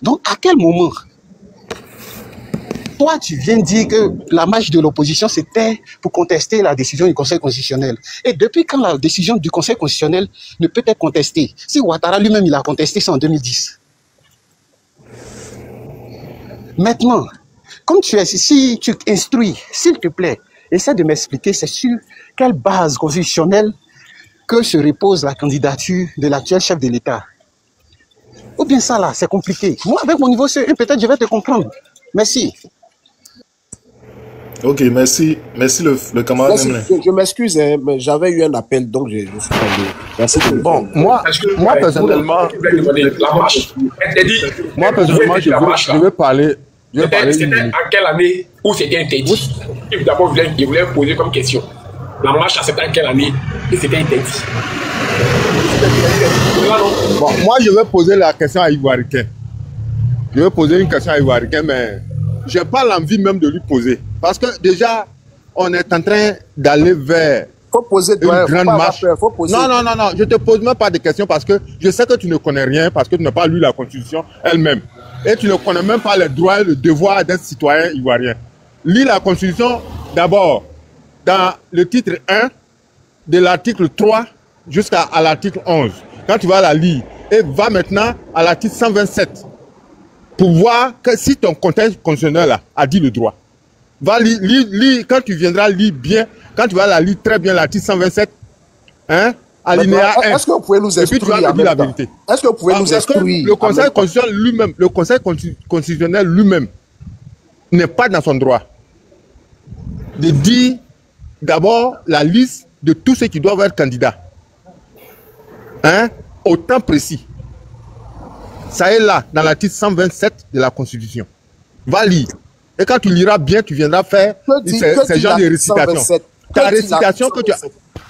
Donc, à quel moment, toi, tu viens dire que la marche de l'opposition, c'était pour contester la décision du Conseil constitutionnel. Et depuis quand la décision du Conseil constitutionnel ne peut être contestée? Si Ouattara lui-même, il a contesté ça en 2010. Maintenant, comme si tu instruis, s'il te plaît, essaie de m'expliquer c'est sur quelle base constitutionnelle que se repose la candidature de l'actuel chef de l'État. Ou bien ça là, c'est compliqué. Moi, avec mon niveau CE1, peut-être je vais te comprendre. Merci. Ok, merci. Merci le camarade Nemlin. Je m'excuse, hein, mais j'avais eu un appel, donc je suis tombé. Merci. Bon, moi personnellement, la marche interdit. Moi personnellement, je vais parler. C'était en quelle année où c'était interdit? D'abord, je voulais poser comme question. La marche, c'était en quelle année où c'était interdit? Bon, moi, je vais poser la question à Ivoiricain. Je vais poser une question à Ivoiricain, mais je n'ai pas l'envie même de lui poser. Parce que déjà, on est en train d'aller vers une grande marche. Non, je ne te pose même pas de questions parce que je sais que tu ne connais rien, parce que tu n'as pas lu la Constitution elle-même. Et tu ne connais même pas les droits et le devoir d'un citoyen ivoirien. Lis la Constitution d'abord dans le titre 1 de l'article 3 jusqu'à l'article 11. Quand tu vas la lire, et va maintenant à l'article 127 pour voir que si ton contexte constitutionnel là, a dit le droit. Va lire, quand tu viendras lire bien, quand tu vas la lire très bien l'article 127, hein, alinéa 1. Est-ce que vous pouvez nous expliquer? Et puis tu vas dire la vérité. Est-ce que vous pouvez nous expliquer? Le Conseil constitutionnel lui-même, n'est pas dans son droit de dire d'abord la liste de tous ceux qui doivent être candidats. Hein? Au temps précis. Ça est là, dans l'article 127 de la Constitution. Va lire. Et quand tu liras bien, tu viendras faire ces genres de récitation. Ta récitation que tu as...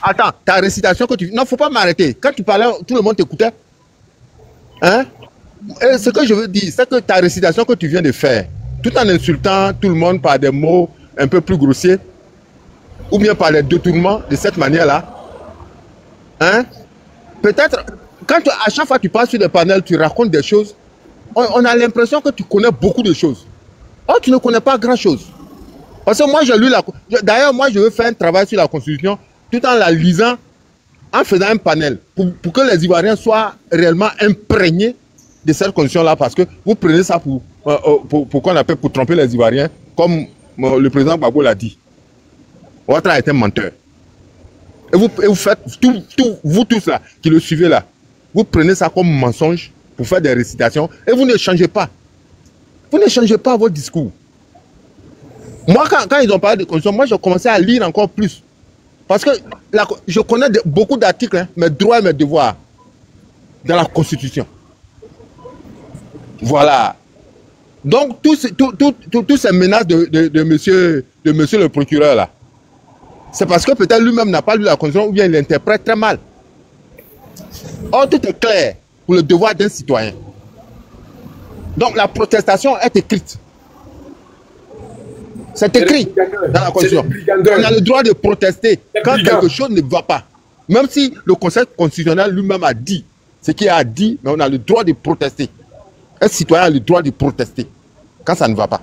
Attends, ta récitation que tu... Non, faut pas m'arrêter. Quand tu parlais, tout le monde t'écoutait. Hein? Et ce que je veux dire, c'est que ta récitation que tu viens de faire, tout en insultant tout le monde par des mots un peu plus grossiers, ou bien par les détournements de cette manière-là, hein? Peut-être, quand à chaque fois que tu passes sur des panels, tu racontes des choses, on a l'impression que tu connais beaucoup de choses. Or, tu ne connais pas grand-chose. Parce que moi, j'ai lu la... D'ailleurs, moi, je veux faire un travail sur la Constitution, tout en la lisant, en faisant un panel, pour que les Ivoiriens soient réellement imprégnés de cette Constitution-là, parce que vous prenez ça pour qu'on appelle, pour tromper les Ivoiriens, comme le président Gbagbo l'a dit. Ouattara est un menteur. Et vous faites, vous tous là, qui le suivez là, vous prenez ça comme mensonge pour faire des récitations et vous ne changez pas. Vous ne changez pas votre discours. Moi, quand ils ont parlé de constitution, moi, j'ai commencé à lire encore plus. Parce que je connais beaucoup d'articles, hein, mes droits et mes devoirs, dans la Constitution. Voilà. Donc, tous ces menaces de monsieur le procureur là, c'est parce que peut-être lui-même n'a pas lu la Constitution ou bien il l'interprète très mal. Or, tout est clair pour le devoir d'un citoyen. Donc, la protestation est écrite. C'est écrit dans la Constitution. On a le droit de protester quand quelque chose ne va pas. Même si le Conseil constitutionnel lui-même a dit ce qu'il a dit, mais on a le droit de protester. Un citoyen a le droit de protester quand ça ne va pas.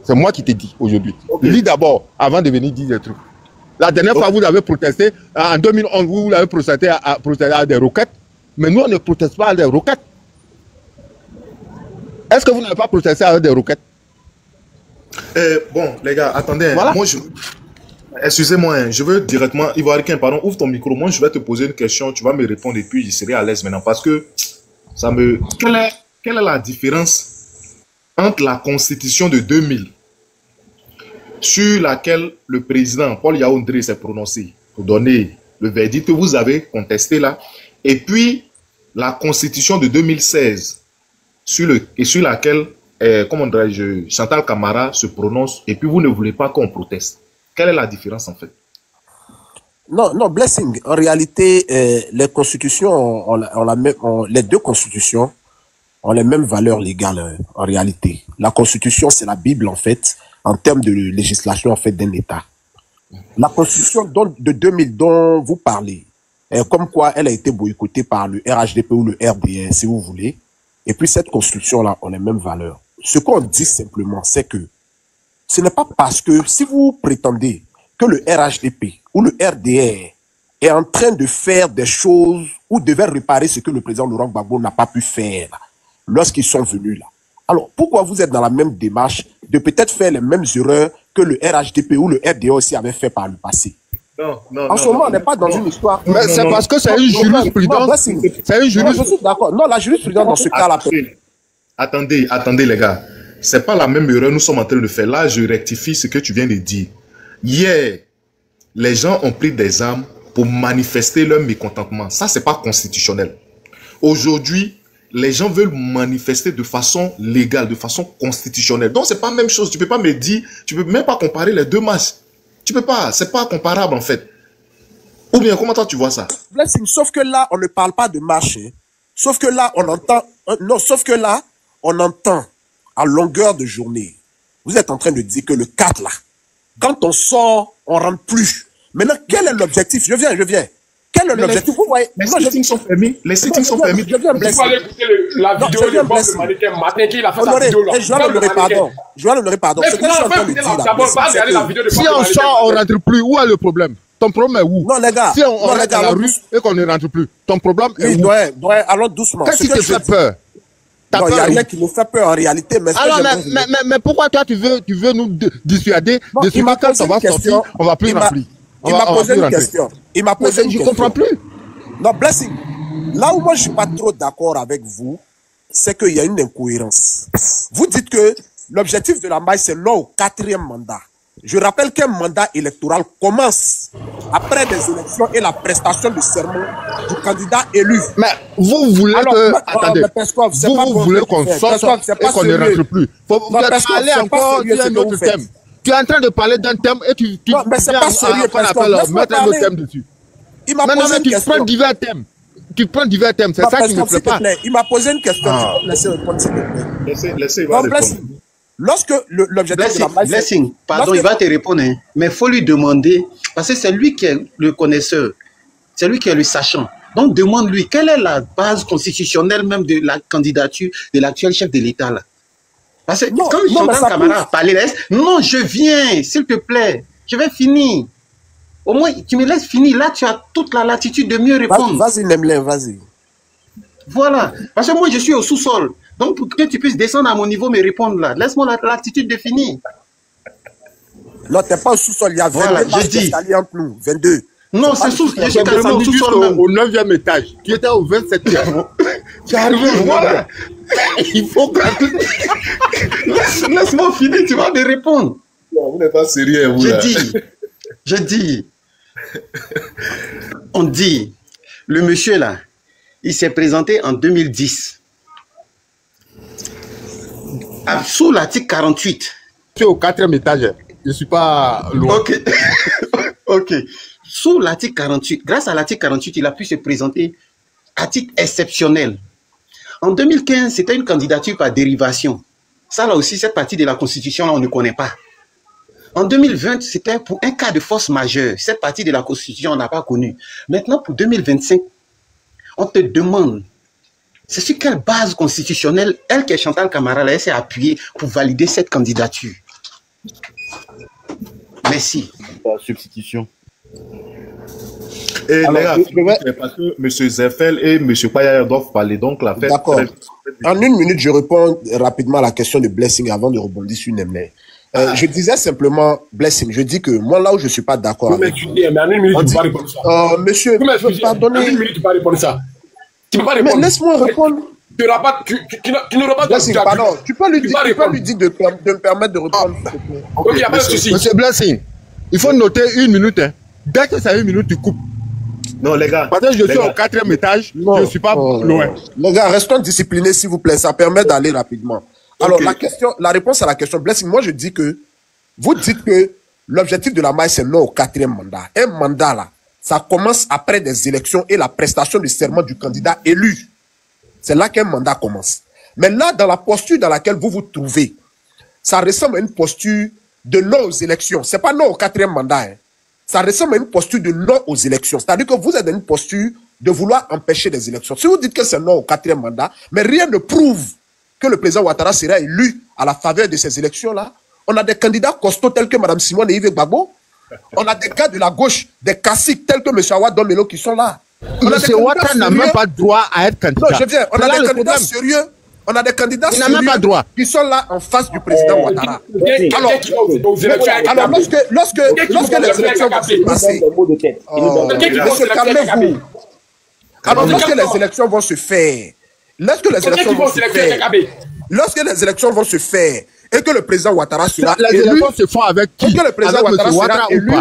C'est moi qui t'ai dit aujourd'hui. Lis d'abord avant de venir dire des trucs. La dernière fois, vous avez protesté, en 2011, vous avez protesté à des roquettes, mais nous, on ne proteste pas à des roquettes. Est-ce que vous n'avez pas protesté à des roquettes? Bon, les gars, attendez. Voilà. Moi, excusez-moi, hein, je veux directement... Ivoiricain, pardon, ouvre ton micro. Moi, je vais te poser une question, tu vas me répondre et puis je serai à l'aise maintenant. Parce que ça me... Quelle est la différence entre la Constitution de 2000 sur laquelle le président Paul Yaoundé s'est prononcé pour donner le verdict que vous avez contesté là, et puis la Constitution de 2016 sur laquelle, comment dirais-je, Chantal Camara se prononce, et puis vous ne voulez pas qu'on proteste. Quelle est la différence en fait? Non, Blessing, en réalité, les constitutions, les deux constitutions ont les mêmes valeurs légales en réalité. La Constitution, c'est la Bible en fait, en termes de législation en fait d'un État. La Constitution de 2000 dont vous parlez, comme quoi elle a été boycottée par le RHDP ou le RDR, si vous voulez, et puis cette Constitution-là ont les mêmes valeurs. Ce qu'on dit simplement, c'est que ce n'est pas parce que si vous prétendez que le RHDP ou le RDR est en train de faire des choses ou devait réparer ce que le président Laurent Gbagbo n'a pas pu faire lorsqu'ils sont venus là. Alors, pourquoi vous êtes dans la même démarche de peut-être faire les mêmes erreurs que le RHDP ou le RDA aussi avait fait par le passé? En ce moment, on n'est pas dans une histoire... Mais c'est parce que c'est une jurisprudence. C'est une jurisprudence. Je suis d'accord. Non, la jurisprudence dans ce cas-là... Attendez les gars. C'est pas la même erreur que nous sommes en train de faire. Là, je rectifie ce que tu viens de dire. Hier, les gens ont pris des armes pour manifester leur mécontentement. Ça, c'est pas constitutionnel. Aujourd'hui, les gens veulent manifester de façon légale, de façon constitutionnelle. Donc, c'est pas la même chose. Tu peux pas me dire, tu peux même pas comparer les deux marches. Tu peux pas, c'est pas comparable en fait. Ou bien, comment toi tu vois ça? Blessing, sauf que là, on ne parle pas de marche. Sauf que là, on entend, non, sauf que là, on entend à longueur de journée. Vous êtes en train de dire que le 4 là, quand on sort, on rentre plus. Maintenant, quel est l'objectif? Je viens. Quel est l'objectif? Vous voyez, les sittings sont permis. Les sittings sont permis. Il faut aller écouter la vidéo de Bob le mannequin matin qui a fait sa vidéo là. Je vais le pardon. Ce que je suis en train de dire là, si on sort, on rentre plus. Où est le problème? Ton problème est où? Non, les gars. Si on reste à la rue et qu'on ne rentre plus, ton problème est où? Allons doucement. Qu'est-ce qui te fait peur? Non, il n'y a rien qui nous fait peur en réalité. Mais pourquoi toi tu veux nous dissuader de ce que quand on va sortir, on va plus remplir? Il m'a posé une question. Il m'a posé une question. Je ne comprends plus. Non, Blessing, là où moi je ne suis pas trop d'accord avec vous, c'est qu'il y a une incohérence. Vous dites que l'objectif de la maille, c'est non au 4e mandat. Je rappelle qu'un mandat électoral commence après des élections et la prestation de serment du candidat élu. Mais vous voulez attendez, vous voulez qu'on sorte et qu'on ne rentre plus. Vous allez encore sur un autre thème. Tu es en train de parler d'un thème et tu non, mais c'est pas sérieux, mettre un autre thème dessus. Il m'a posé une question. Tu prends divers thèmes. Tu prends divers thèmes, c'est ça qui ne me plaît pas. Il m'a posé une question, tu peux laisser répondre, s'il te plaît. Laissez, il va répondre. Lorsque l'objectif de la maille... Blessing, pardon, il va te répondre, hein, mais il faut lui demander, parce que c'est lui qui est le connaisseur, c'est lui qui est le sachant. Donc demande-lui, quelle est la base constitutionnelle même de la candidature de l'actuel chef de l'État là? Parce que quand j'entends Camara parler, non, je viens, s'il te plaît, je vais finir. Au moins, tu me laisses finir, là tu as toute la latitude de mieux répondre. Vas-y, Nemlin, vas-y. Voilà, parce que moi je suis au sous-sol. Donc, pour que tu puisses descendre à mon niveau, me répondre là. Laisse-moi l'attitude de finir. Non, tu n'es pas au sous-sol. Il y a 22 voilà, je dis. Entre nous. 22. Non, c'est sous. Je suis carrément au sous-sol. Au 9e étage. Tu étais au 27e. Tu es arrivé. Voilà. Il faut que... Laisse-moi finir, tu vas me répondre. Non, vous n'êtes pas sérieux, vous. Je dis. On dit, le monsieur là, il s'est présenté en 2010. Sous l'article 48. Tu es au 4e étage. Je ne suis pas loin. Ok. Ok. Sous l'article 48, grâce à l'article 48, il a pu se présenter à titre exceptionnel. En 2015, c'était une candidature par dérivation. Ça, là aussi, cette partie de la Constitution, là, on ne connaît pas. En 2020, c'était pour un cas de force majeure. Cette partie de la Constitution, on n'a pas connu. Maintenant, pour 2025, on te demande, c'est sur quelle base constitutionnelle, elle qui est Chantal Camara, elle s'est appuyée pour valider cette candidature. Merci. La substitution. Et alors, les gars, parce que M. Zeffel et M. Paya doivent parler, donc la fête... D'accord. En 1 minute, je réponds rapidement à la question de Blessing avant de rebondir sur Nemlin. Je disais simplement, Blessing, je dis que moi, là où je ne suis pas d'accord avec... Mais en 1 minute, tu ne peux pas répondre ça. Monsieur, pardonnez... En 1 minute, tu ne peux pas répondre ça. Tu ne peux pas répondre. Mais laisse-moi répondre. Tu ne rebattes pas. Pardon, tu peux lui dire de me permettre de répondre. Ok, il n'y a pas de souci. Monsieur Blessing, il faut noter 1 minute. Hein. Dès que c'est 1 minute, tu coupes. Non, les gars. Parce que je suis au 4e étage, je ne suis pas loin. Les gars, restons disciplinés, s'il vous plaît. Ça permet d'aller rapidement. Alors, la réponse à la question, Blessing, moi, je dis que vous dites que l'objectif de la maille, c'est non au 4e mandat. Un mandat, là, ça commence après des élections et la prestation du serment du candidat élu. C'est là qu'un mandat commence. Mais là, dans la posture dans laquelle vous vous trouvez, ça ressemble à une posture de non aux élections. Ce n'est pas non au 4e mandat. Hein. Ça ressemble à une posture de non aux élections. C'est-à-dire que vous êtes dans une posture de vouloir empêcher des élections. Si vous dites que c'est non au 4e mandat, mais rien ne prouve que le président Ouattara sera élu à la faveur de ces élections-là. On a des candidats costauds tels que Mme Simone et Yves Gbagbo. On a des gars de la gauche, des caciques tels que M. Awad Domelo qui sont là. M. Ouattara n'a même pas droit à être candidat. Non, je viens. On a des candidats sérieux. On a des candidats sérieux qui sont là en face du président Ouattara. Alors, lorsque les élections vont se passer, monsieur, calmez-vous. Alors, lorsque les élections vont se faire, lorsque les élections vont se faire et que le président Ouattara sera élu, les élections se font avec qui? Et que le président Ouattara sera élu,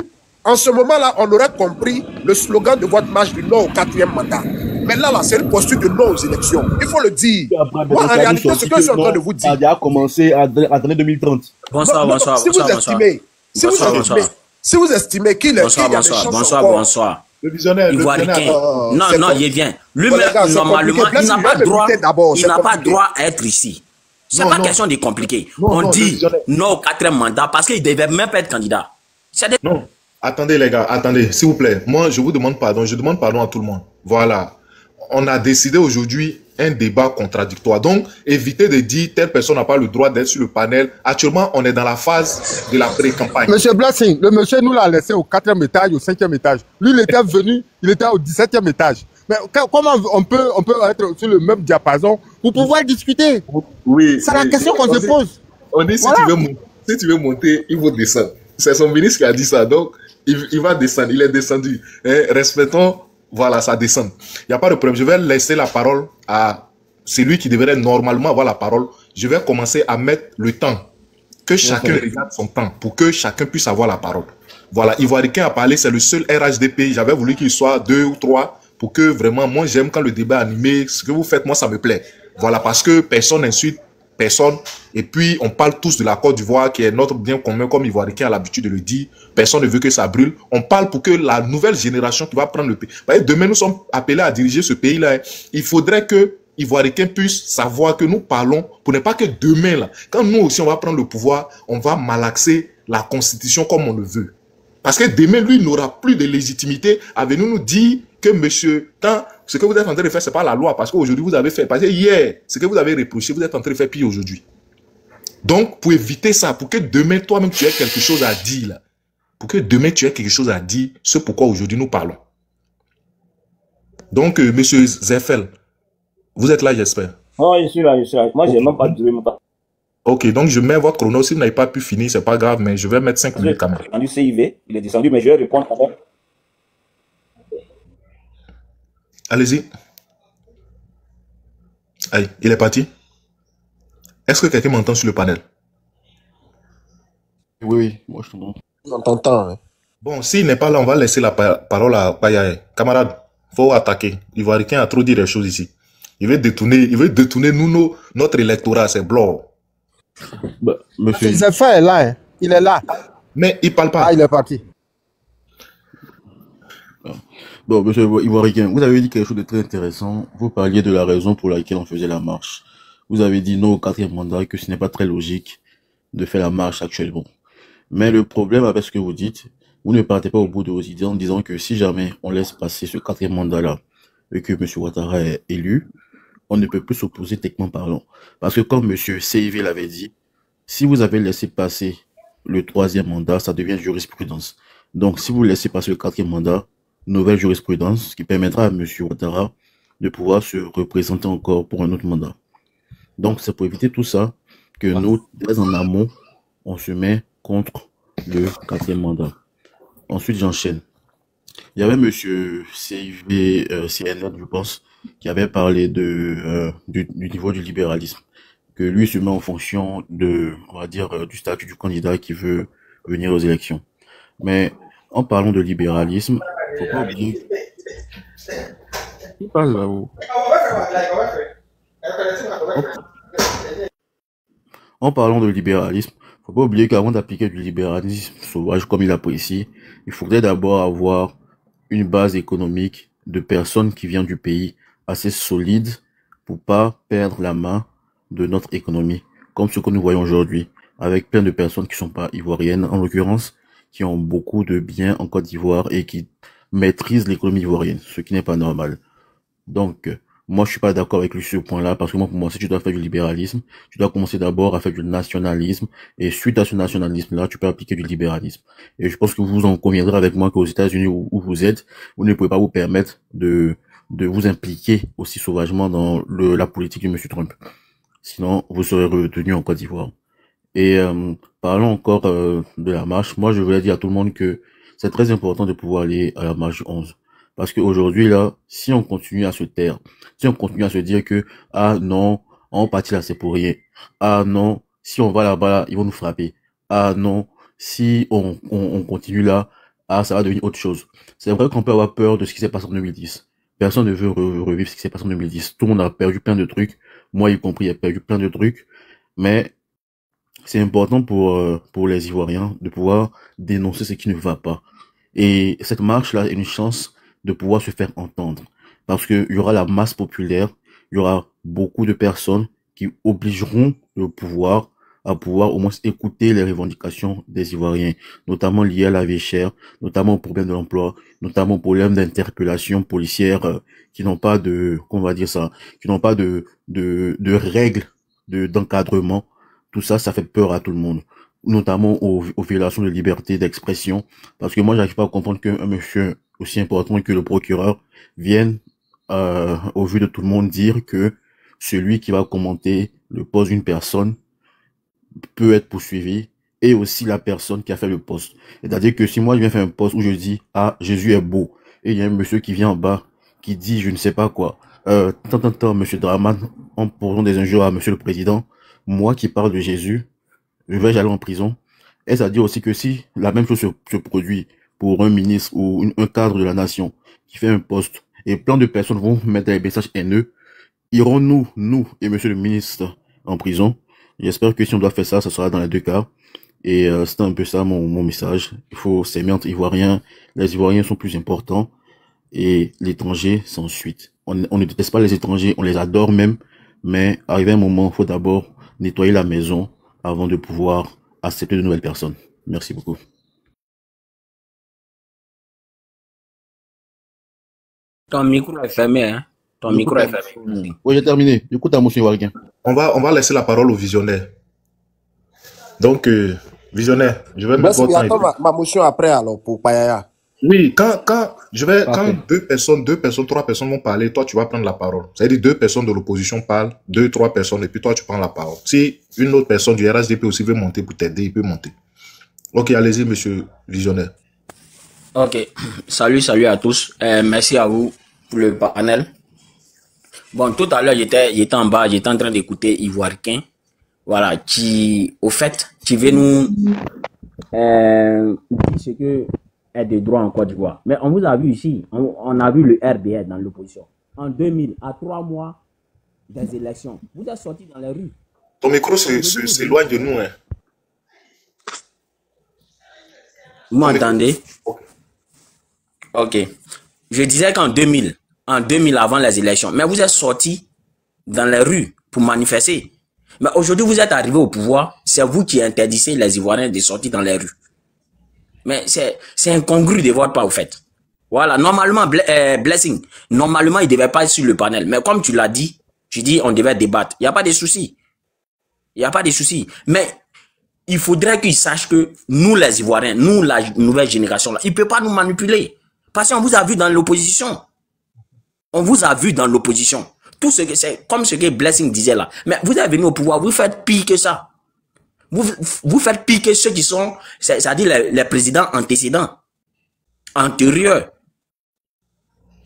en ce moment-là, on aurait compris le slogan de votre marche du non au 4e mandat. Mais là, c'est une posture de non aux élections. Il faut le dire. Moi, en réalité, ce que je suis en train de vous dire... Ça a commencé à l'année 2030. Bonsoir. Si vous estimez qu'il est... Bonsoir. Le visionnaire. Non, il vient. Lui-même, normalement, il n'a pas droit à être ici. C'est pas question de compliquer. On dit non au 4e mandat parce qu'il ne devait même pas être candidat. Non. Attendez les gars, attendez, s'il vous plaît. Moi, je vous demande pardon. Je demande pardon à tout le monde. Voilà. On a décidé aujourd'hui un débat contradictoire. Donc, évitez de dire telle personne n'a pas le droit d'être sur le panel. Actuellement, on est dans la phase de la pré-campagne. Monsieur Blessing, le monsieur nous l'a laissé au 4e étage, au 5e étage. Lui, il était venu, il était au 17e étage. Mais comment on peut être sur le même diapason pour pouvoir discuter? Oui. C'est la question qu'on se pose. On dit si tu veux monter, il faut descendre. C'est son ministre qui a dit ça. Donc, il va descendre. Il est descendu. Respectons, voilà, ça descend. Il n'y a pas de problème. Je vais laisser la parole à celui qui devrait normalement avoir la parole. Je vais commencer à mettre le temps Que chacun regarde son temps pour que chacun puisse avoir la parole. Voilà, Ivoiricain a parlé, c'est le seul RHDP. J'avais voulu qu'il soit 2 ou 3 pour que vraiment, moi j'aime quand le débat est animé. Ce que vous faites, moi ça me plaît. Voilà, parce que personne n'insulte personne. Et puis, on parle tous de la Côte d'Ivoire qui est notre bien commun, comme Ivoiricain a l'habitude de le dire. Personne ne veut que ça brûle. On parle pour que la nouvelle génération qui va prendre le pays. Voyez, demain, nous sommes appelés à diriger ce pays-là. Il faudrait que Ivoiricain puisse savoir que nous parlons pour ne pas que demain, là, quand nous aussi on va prendre le pouvoir, on va malaxer la constitution comme on le veut. Parce que demain, lui, n'aura plus de légitimité à venir nous dire que monsieur, tant, ce que vous êtes en train de faire, c'est pas la loi. Parce qu'aujourd'hui, vous avez fait, parce que hier, ce que vous avez reproché, vous êtes en train de faire pire aujourd'hui. Donc, pour éviter ça, pour que demain, toi-même, tu aies quelque chose à dire, là. Pour que demain, tu aies quelque chose à dire, c'est pourquoi aujourd'hui nous parlons. Donc, monsieur Zeffel, vous êtes là, j'espère. Oh, je suis là. Moi, j'ai même pas duré, même pas. Ok, donc je mets votre chrono. Si vous n'avez pas pu finir, c'est pas grave, mais je vais mettre 5 minutes quand même. Il est descendu CIV, il est descendu, mais je vais répondre quand même. Allez-y. Allez, il est parti. Est-ce que quelqu'un m'entend sur le panel? Oui, moi je t'entends. On t'entend. Hein. Bon, s'il n'est pas là, on va laisser la parole à Payaye. Camarade, faut attaquer. Ivoiricain a trop dit des choses ici. Il veut détourner nous, notre électorat, c'est blanc. Bah, monsieur Zeffel est là, hein. Il est là. Mais il parle pas. Ah, il est parti. Bon, monsieur Ivoiricain, vous avez dit quelque chose de très intéressant. Vous parliez de la raison pour laquelle on faisait la marche. Vous avez dit non au 4e mandat, que ce n'est pas très logique de faire la marche actuellement. Mais le problème avec ce que vous dites, vous ne partez pas au bout de vos idées en disant que si jamais on laisse passer ce 4e mandat-là et que monsieur Ouattara est élu, on ne peut plus s'opposer techniquement parlant. Parce que comme monsieur CIV l'avait dit, si vous avez laissé passer le 3e mandat, ça devient jurisprudence. Donc si vous laissez passer le 4e mandat, nouvelle jurisprudence qui permettra à monsieur Ouattara de pouvoir se représenter encore pour un autre mandat. Donc c'est pour éviter tout ça que nous, dès en amont, on se met contre le 4e mandat. Ensuite, j'enchaîne. Il y avait monsieur CIV, CNN, je pense, qui avait parlé du niveau du libéralisme, que lui se met en fonction de, on va dire, du statut du candidat qui veut venir aux élections. Mais en parlant de libéralisme, faut pas oublier. Il parle là-haut. En parlant de libéralisme, faut pas oublier qu'avant d'appliquer du libéralisme sauvage comme il apprécie, il faudrait d'abord avoir une base économique de personnes qui viennent du pays assez solide pour pas perdre la main de notre économie, comme ce que nous voyons aujourd'hui, avec plein de personnes qui sont pas ivoiriennes, en l'occurrence, qui ont beaucoup de biens en Côte d'Ivoire et qui maîtrisent l'économie ivoirienne, ce qui n'est pas normal. Donc, moi, je suis pas d'accord avec lui sur ce point-là, parce que moi, pour moi, si tu dois faire du libéralisme, tu dois commencer d'abord à faire du nationalisme, et suite à ce nationalisme-là, tu peux appliquer du libéralisme. Et je pense que vous en conviendrez avec moi qu'aux États-Unis où vous êtes, vous ne pouvez pas vous permettre de vous impliquer aussi sauvagement dans la politique de M. Trump. Sinon, vous serez retenu en Côte d'Ivoire. Et parlons encore de la marche. Moi, je voulais dire à tout le monde que c'est très important de pouvoir aller à la marche du 11. Parce qu'aujourd'hui, là, si on continue à se taire, si on continue à se dire que, ah non, on partit là, c'est pour rien. Ah non, si on va là-bas, là, ils vont nous frapper. Ah non, si on continue là, ah, ça va devenir autre chose. C'est vrai qu'on peut avoir peur de ce qui s'est passé en 2010. Personne ne veut revivre ce qui s'est passé en 2010. Tout le monde a perdu plein de trucs. Moi y compris, j'ai perdu plein de trucs. Mais c'est important pour les Ivoiriens de pouvoir dénoncer ce qui ne va pas. Et cette marche-là est une chance de pouvoir se faire entendre. Parce que il y aura la masse populaire, il y aura beaucoup de personnes qui obligeront le pouvoir à pouvoir au moins écouter les revendications des Ivoiriens, notamment liées à la vie chère, notamment au problème de l'emploi, notamment au problème d'interpellation policière qui n'ont pas de, comment on va dire ça, qui n'ont pas de règles d'encadrement. Tout ça, ça fait peur à tout le monde, notamment aux violations de liberté d'expression, parce que moi, j'arrive pas à comprendre qu'un monsieur aussi important que le procureur vienne, au vu de tout le monde, dire que celui qui va commenter le poste d'une personne peut être poursuivi, et aussi la personne qui a fait le poste. C'est-à-dire que si moi je viens faire un poste où je dis « Ah, Jésus est beau », et il y a un monsieur qui vient en bas, qui dit je ne sais pas quoi, monsieur Draman, en posant des injures à monsieur le président, moi qui parle de Jésus, vais aller en prison. Et ça dit aussi que si la même chose se produit pour un ministre ou un cadre de la nation qui fait un poste et plein de personnes vont mettre des messages haineux, irons-nous, nous et monsieur le ministre, en prison? J'espère que si on doit faire ça, ça sera dans les deux cas. Et c'est un peu ça mon message. Il faut s'aimer entre Ivoiriens. Les Ivoiriens sont plus importants et l'étranger s'ensuite. On ne déteste pas les étrangers, on les adore même. Mais arrivé un moment, il faut d'abord nettoyer la maison avant de pouvoir accepter de nouvelles personnes. Merci beaucoup. Ton micro est fermé, hein? Ton micro est fermé. Oui, j'ai terminé. Du coup, ta motion ivoirien. On va laisser la parole au visionnaire. Donc, visionnaire, je vais mettre votre temps. Ma motion après, alors, pour Payaya. Oui, quand deux personnes, trois personnes vont parler, toi, tu vas prendre la parole. C'est-à-dire 2 personnes de l'opposition parlent, 2, 3 personnes, et puis toi, tu prends la parole. Si une autre personne du RHDP aussi veut monter pour t'aider, il peut monter. Ok, allez-y, monsieur visionnaire. Ok, salut à tous. Merci à vous pour le panel. Bon, tout à l'heure, j'étais en bas, j'étais en train d'écouter Ivoirien. Voilà, qui, au fait, qui veut nous dire ce que est de droit en Côte d'Ivoire. Mais on vous a vu ici, on a vu le RDR dans l'opposition. En 2000, à 3 mois des élections, vous êtes sortis dans les rues. Ton micro s'éloigne de nous, hein. Vous m'entendez? Ok. Je disais qu'en 2000, avant les élections, mais vous êtes sortis dans les rues pour manifester. Mais aujourd'hui, vous êtes arrivé au pouvoir, c'est vous qui interdisez les Ivoiriens de sortir dans les rues. Mais c'est incongru de votre part, au fait. Voilà, normalement, Blessing, normalement, il ne devait pas être sur le panel. Mais comme tu l'as dit, je dis, on devait débattre. Il n'y a pas de souci. Il n'y a pas de souci. Mais il faudrait qu'ils sachent que nous, les Ivoiriens, nous, la nouvelle génération, là, ils ne peuvent pas nous manipuler. Parce qu'on vous a vu dans l'opposition. On vous a vu dans l'opposition. Tout ce que c'est, comme ce que Blessing disait là. Mais vous êtes venu au pouvoir, vous faites pire que ça. Vous faites pire que ceux qui sont, c'est-à-dire les présidents antécédents, antérieurs.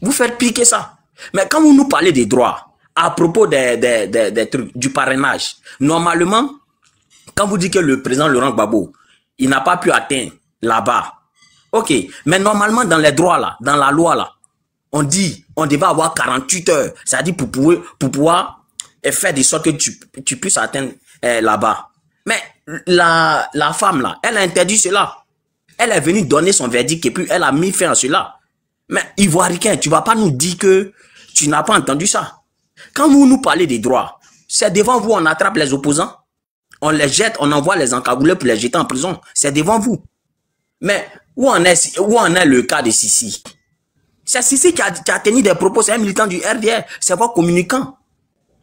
Vous faites pire que ça. Mais quand vous nous parlez des droits, à propos des trucs, du parrainage, normalement, quand vous dites que le président Laurent Gbagbo, il n'a pas pu atteindre là-bas, ok, mais normalement dans les droits là, dans la loi là, on dit, on devait avoir 48 heures, c'est-à-dire pour pouvoir faire de sorte que tu puisses atteindre là-bas. Mais la femme là, elle a interdit cela. Elle est venue donner son verdict et puis elle a mis fin à cela. Mais Ivoirien, tu vas pas nous dire que tu n'as pas entendu ça. Quand vous nous parlez des droits, c'est devant vous, on attrape les opposants, on les jette, on envoie les encagoulés pour les jeter en prison. C'est devant vous. Mais où en est le cas de Sissi? C'est Sissi qui a tenu des propos, c'est un militant du RDR, c'est pas communicant.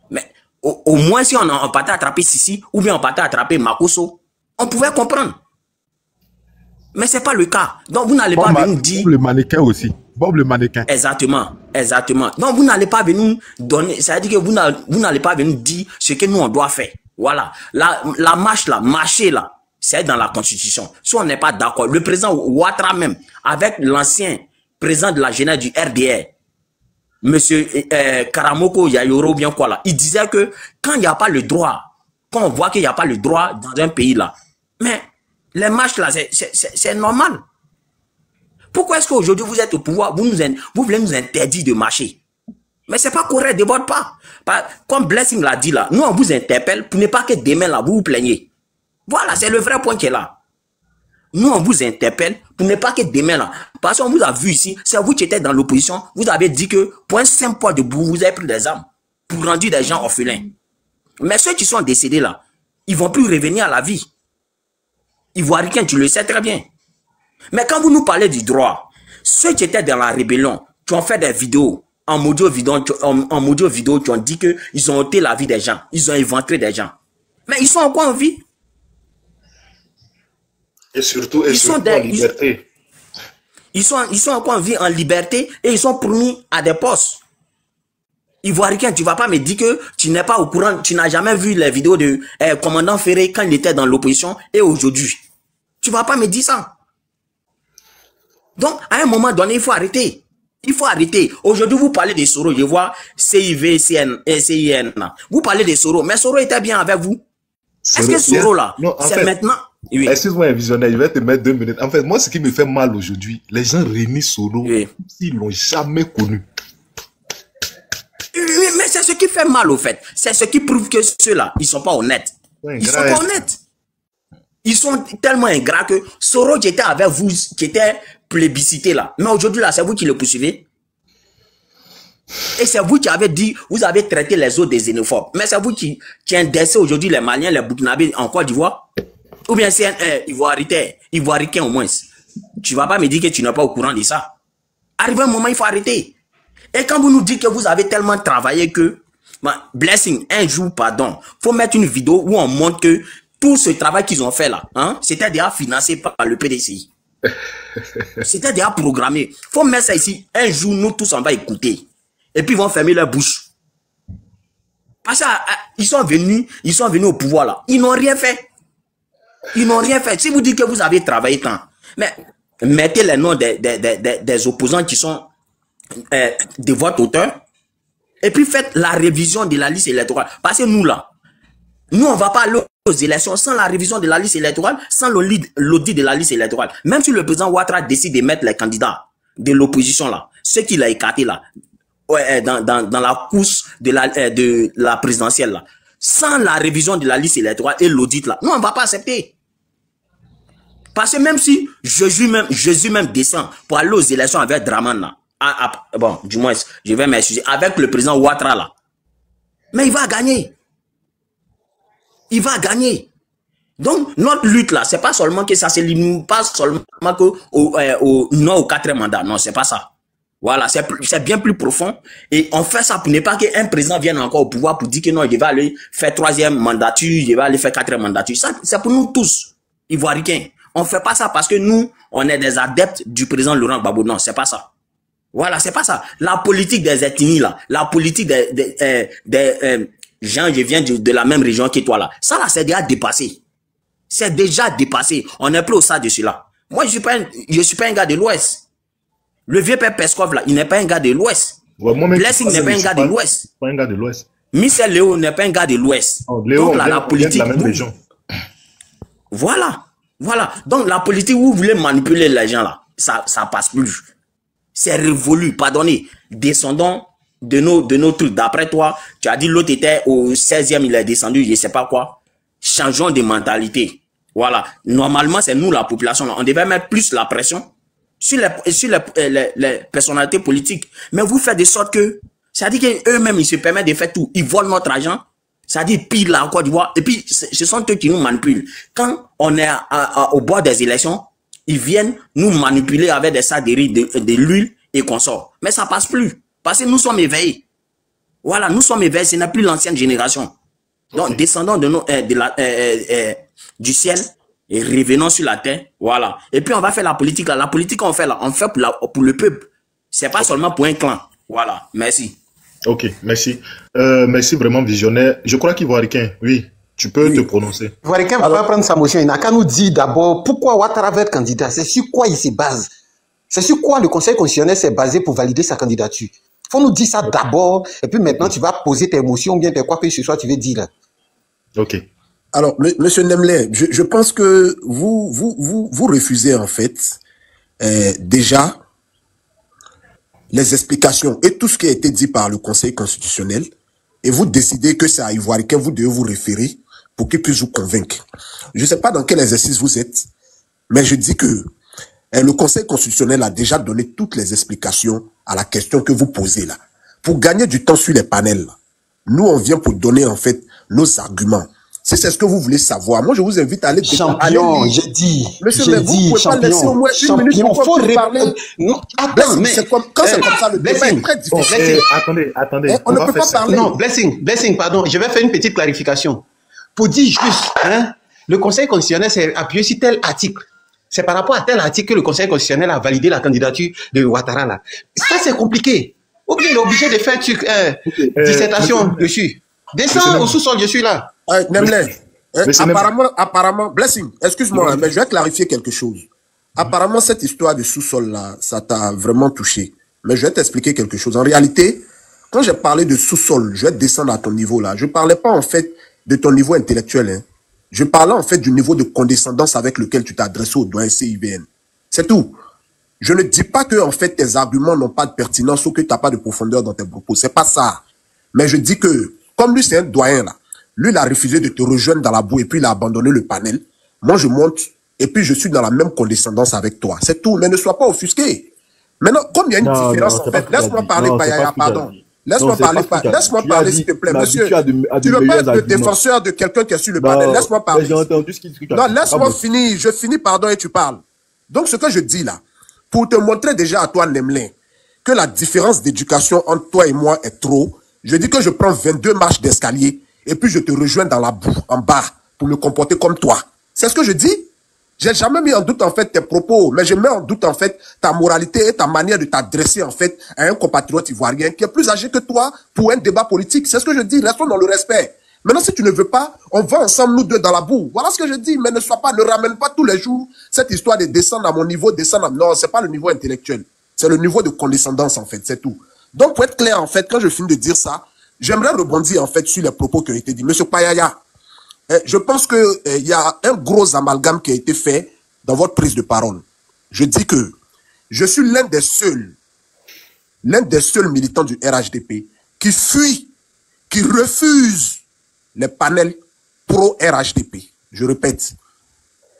Mais au moins si on partait attraper Sissi, ou bien on partait attraper Makosso, on pouvait comprendre. Mais c'est pas le cas. Donc vous n'allez pas venir dire... Bob le mannequin aussi. Bob le mannequin. Exactement. Donc vous n'allez pas venir donner... C'est-à-dire que vous n'allez pas venir dire ce que nous on doit faire. Voilà. La marche là, marcher là, c'est dans la Constitution. Si on n'est pas d'accord, le président Ouattara même, avec l'ancien président de la jeunesse du RDR, monsieur Karamoko Yayoro, bien quoi là, il disait que quand il n'y a pas le droit, quand on voit qu'il n'y a pas le droit dans un pays là, mais les marches là, c'est normal. Pourquoi est-ce qu'aujourd'hui vous êtes au pouvoir, vous voulez nous interdire de marcher? Mais c'est pas correct de votre part. Comme Blessing l'a dit là, nous on vous interpelle pour ne pas que demain là vous vous plaignez. Voilà, c'est le vrai point qui est là. Nous on vous interpelle pour ne pas que demain là, parce qu'on vous a vu ici, c'est vous qui étiez dans l'opposition, vous avez dit que pour un simple poids de boue, vous avez pris des armes pour rendre des gens orphelins. Mais ceux qui sont décédés là, ils vont plus revenir à la vie. Ivoirien, tu le sais très bien. Mais quand vous nous parlez du droit, ceux qui étaient dans la rébellion, qui ont fait des vidéos, en audio vidéo, qui ont dit qu'ils ont ôté la vie des gens, ils ont inventé des gens. Mais ils sont encore en vie. Et surtout en liberté. Ils sont encore en vie, en liberté, et ils sont promis à des postes. Ivoirien, tu ne vas pas me dire que tu n'es pas au courant, tu n'as jamais vu les vidéos de commandant Ferré quand il était dans l'opposition et aujourd'hui. Tu ne vas pas me dire ça. Donc, à un moment donné, il faut arrêter. Il faut arrêter. Aujourd'hui, vous parlez des Soro. Je vois CIV, CIN. Vous parlez des Soro. Mais Soro était bien avec vous. Est-ce que Soro là, c'est maintenant... Oui. Excuse-moi, un visionnaire, je vais te mettre 2 minutes. En fait, moi, ce qui me fait mal aujourd'hui, les gens Rémi Soro, s'ils l'ont jamais connu. Oui, mais c'est ce qui fait mal au fait. C'est ce qui prouve que ceux-là, ils sont pas honnêtes. Ils sont pas honnêtes. Ils sont tellement ingrats que Soro qui était avec vous, qui était plébiscité là. Mais aujourd'hui là, c'est vous qui le poursuivez. Et c'est vous qui avez dit, vous avez traité les autres des xénophobes. Mais c'est vous qui indexez aujourd'hui les Maliens, les Burkinabés en Côte d'Ivoire. Ou bien c'est un Ivoiricain au moins. Tu vas pas me dire que tu n'es pas au courant de ça. Arrivé un moment, il faut arrêter. Et quand vous nous dites que vous avez tellement travaillé que, Blessing, un jour, pardon, faut mettre une vidéo où on montre que tout ce travail qu'ils ont fait là, hein, c'était déjà financé par le PDCI. C'était déjà programmé. Faut mettre ça ici. Un jour, nous tous, on va écouter. Et puis, ils vont fermer leur bouche. Parce qu'ils sont venus au pouvoir là. Ils n'ont rien fait. Ils n'ont rien fait. Si vous dites que vous avez travaillé tant, mais mettez les noms des opposants qui sont de votre auteur, et puis faites la révision de la liste électorale. Parce que nous là, nous on va pas aller aux élections sans la révision de la liste électorale, sans l'audit de la liste électorale. Même si le président Ouattara décide de mettre les candidats de l'opposition là, ceux qu'il a écartés là, dans la course de la présidentielle là, sans la révision de la liste électorale et l'audit là, nous on va pas accepter. Parce que même si Jésus même descend pour aller aux élections avec Draman là, bon, du moins, je vais m'excuser, avec le président Ouattara là, mais il va gagner. Il va gagner. Donc, notre lutte là, c'est pas seulement que ça se limite pas seulement au 4e mandat. Non, c'est pas ça. Voilà, c'est bien plus profond. Et on fait ça pour ne pas qu'un président vienne encore au pouvoir pour dire que non, il va aller faire 3e mandature, il va aller faire 4e mandature. Ça, c'est pour nous tous, Ivoiricains. On fait pas ça parce que nous, on est des adeptes du président Laurent Gbagbo. Non, c'est pas ça. Voilà, c'est pas ça. La politique des ethnies là, la politique des gens, je viens de la même région que toi là. Ça là, c'est déjà dépassé. C'est déjà dépassé. On n'est plus au stade de cela. Moi, je suis pas un gars de l'Ouest. Le vieux père Peskov là, il n'est pas un gars de l'Ouest. Ouais, Blessing n'est pas un gars de l'Ouest. Pas un gars de l'Ouest. Michel Léo n'est pas un gars de l'Ouest. Oh, Léo, donc là, la politique. La même région. Voilà. Voilà. Donc la politique où vous voulez manipuler les gens là, ça passe plus. C'est révolu. Pardonnez. Descendons de nos trucs. D'après toi, tu as dit l'autre était au 16e, il est descendu, je sais pas quoi. Changeons de mentalité. Voilà. Normalement, c'est nous, la population, là. On devait mettre plus la pression sur les personnalités politiques. Mais vous faites de sorte que, ça dit qu'eux-mêmes, ils se permettent de faire tout. Ils volent notre argent. Ça dit pire là, en Côte d'Ivoire. Et puis, ce sont eux qui nous manipulent. Quand on est au bord des élections, ils viennent nous manipuler avec des sacs de l'huile et consorts. Mais ça passe plus. Parce que nous sommes éveillés. Voilà, nous sommes éveillés. Ce n'est plus l'ancienne génération. Donc, descendons du ciel et revenons sur la terre. Voilà. Et puis, on va faire la politique là. La politique qu'on fait là, on fait pour le peuple. C'est pas seulement pour un clan. Voilà. Merci. Ok, merci. Merci vraiment, visionnaire. Je crois qu'Ivoiricain, oui, tu peux te prononcer. Ivoiricain va pas prendre sa motion. Il n'a qu'à nous dire d'abord pourquoi Ouattara va être candidat. C'est sur quoi il se base. C'est sur quoi le Conseil constitutionnel s'est basé pour valider sa candidature. Il faut nous dire ça d'abord. Et puis maintenant, tu vas poser tes motions ou bien tes quoi que ce soit, tu veux dire là. Ok. Alors, monsieur Nemley, je pense que vous refusez en fait déjà les explications et tout ce qui a été dit par le Conseil constitutionnel et vous décidez que c'est à Ivoiricain, vous devez vous référer pour qu'il puisse vous convaincre. Je ne sais pas dans quel exercice vous êtes, mais je dis que le Conseil constitutionnel a déjà donné toutes les explications à la question que vous posez là. Pour gagner du temps sur les panels, là, nous on vient pour donner en fait nos arguments. Si c'est ce que vous voulez savoir, moi je vous invite à aller... Champion, j'ai dit. Monsieur, mais vous ne pouvez pas laisser au moins une minute pour parler. Non, attends, mais quand c'est comme ça, le débat est très difficile. Attendez. On ne peut pas parler. Non, Blessing, pardon, je vais faire une petite clarification. Pour dire juste, hein, le Conseil constitutionnel s'est appuyé sur tel article. C'est par rapport à tel article que le Conseil constitutionnel a validé la candidature de Ouattara là. Ça c'est compliqué. Ou bien il est obligé de faire dissertation dessus. Descends au sous-sol, je suis là. Nemley, apparemment, Blessing, excuse-moi, mais je vais clarifier quelque chose. Apparemment, cette histoire de sous-sol là, ça t'a vraiment touché. Mais je vais t'expliquer quelque chose. En réalité, quand j'ai parlé de sous-sol, je vais descendre à ton niveau là. Je parlais pas en fait de ton niveau intellectuel. Hein. Je parlais en fait du niveau de condescendance avec lequel tu t'es adressé au doyen CIVN. C'est tout. Je ne dis pas que en fait tes arguments n'ont pas de pertinence ou que tu n'as pas de profondeur dans tes propos. C'est pas ça. Mais je dis que, comme lui c'est un doyen là, lui il a refusé de te rejoindre dans la boue et puis il a abandonné le panel. Moi je monte et puis je suis dans la même condescendance avec toi. C'est tout. Mais ne sois pas offusqué. Maintenant, comme il y a une différence en fait, laisse-moi parler, Payaya, pardon. Laisse-moi parler, s'il te plaît, monsieur. Tu ne veux pas être le défenseur de quelqu'un qui est sur le panel. Laisse-moi parler. J'ai entendu ce qu'il dit. Non, laisse-moi finir. Je finis, pardon, et tu parles. Donc, ce que je dis là, pour te montrer déjà à toi, Nemlin, que la différence d'éducation entre toi et moi est trop, je dis que je prends 22 marches d'escalier et puis je te rejoins dans la boue, en bas, pour me comporter comme toi. C'est ce que je dis. J'ai jamais mis en doute, en fait, tes propos, mais je mets en doute, en fait, ta moralité et ta manière de t'adresser, en fait, à un compatriote ivoirien qui est plus âgé que toi pour un débat politique. C'est ce que je dis. Restons dans le respect. Maintenant, si tu ne veux pas, on va ensemble, nous deux, dans la boue. Voilà ce que je dis. Mais ne ramène pas tous les jours cette histoire de descendre à mon niveau, Non, c'est pas le niveau intellectuel. C'est le niveau de condescendance, en fait. C'est tout. Donc, pour être clair, en fait, quand je finis de dire ça, j'aimerais rebondir, en fait, sur les propos qui ont été dits. Monsieur Payaya, je pense que il y a un gros amalgame qui a été fait dans votre prise de parole. Je dis que je suis l'un des seuls militants du RHDP qui fuit, qui refuse les panels pro-RHDP. Je répète,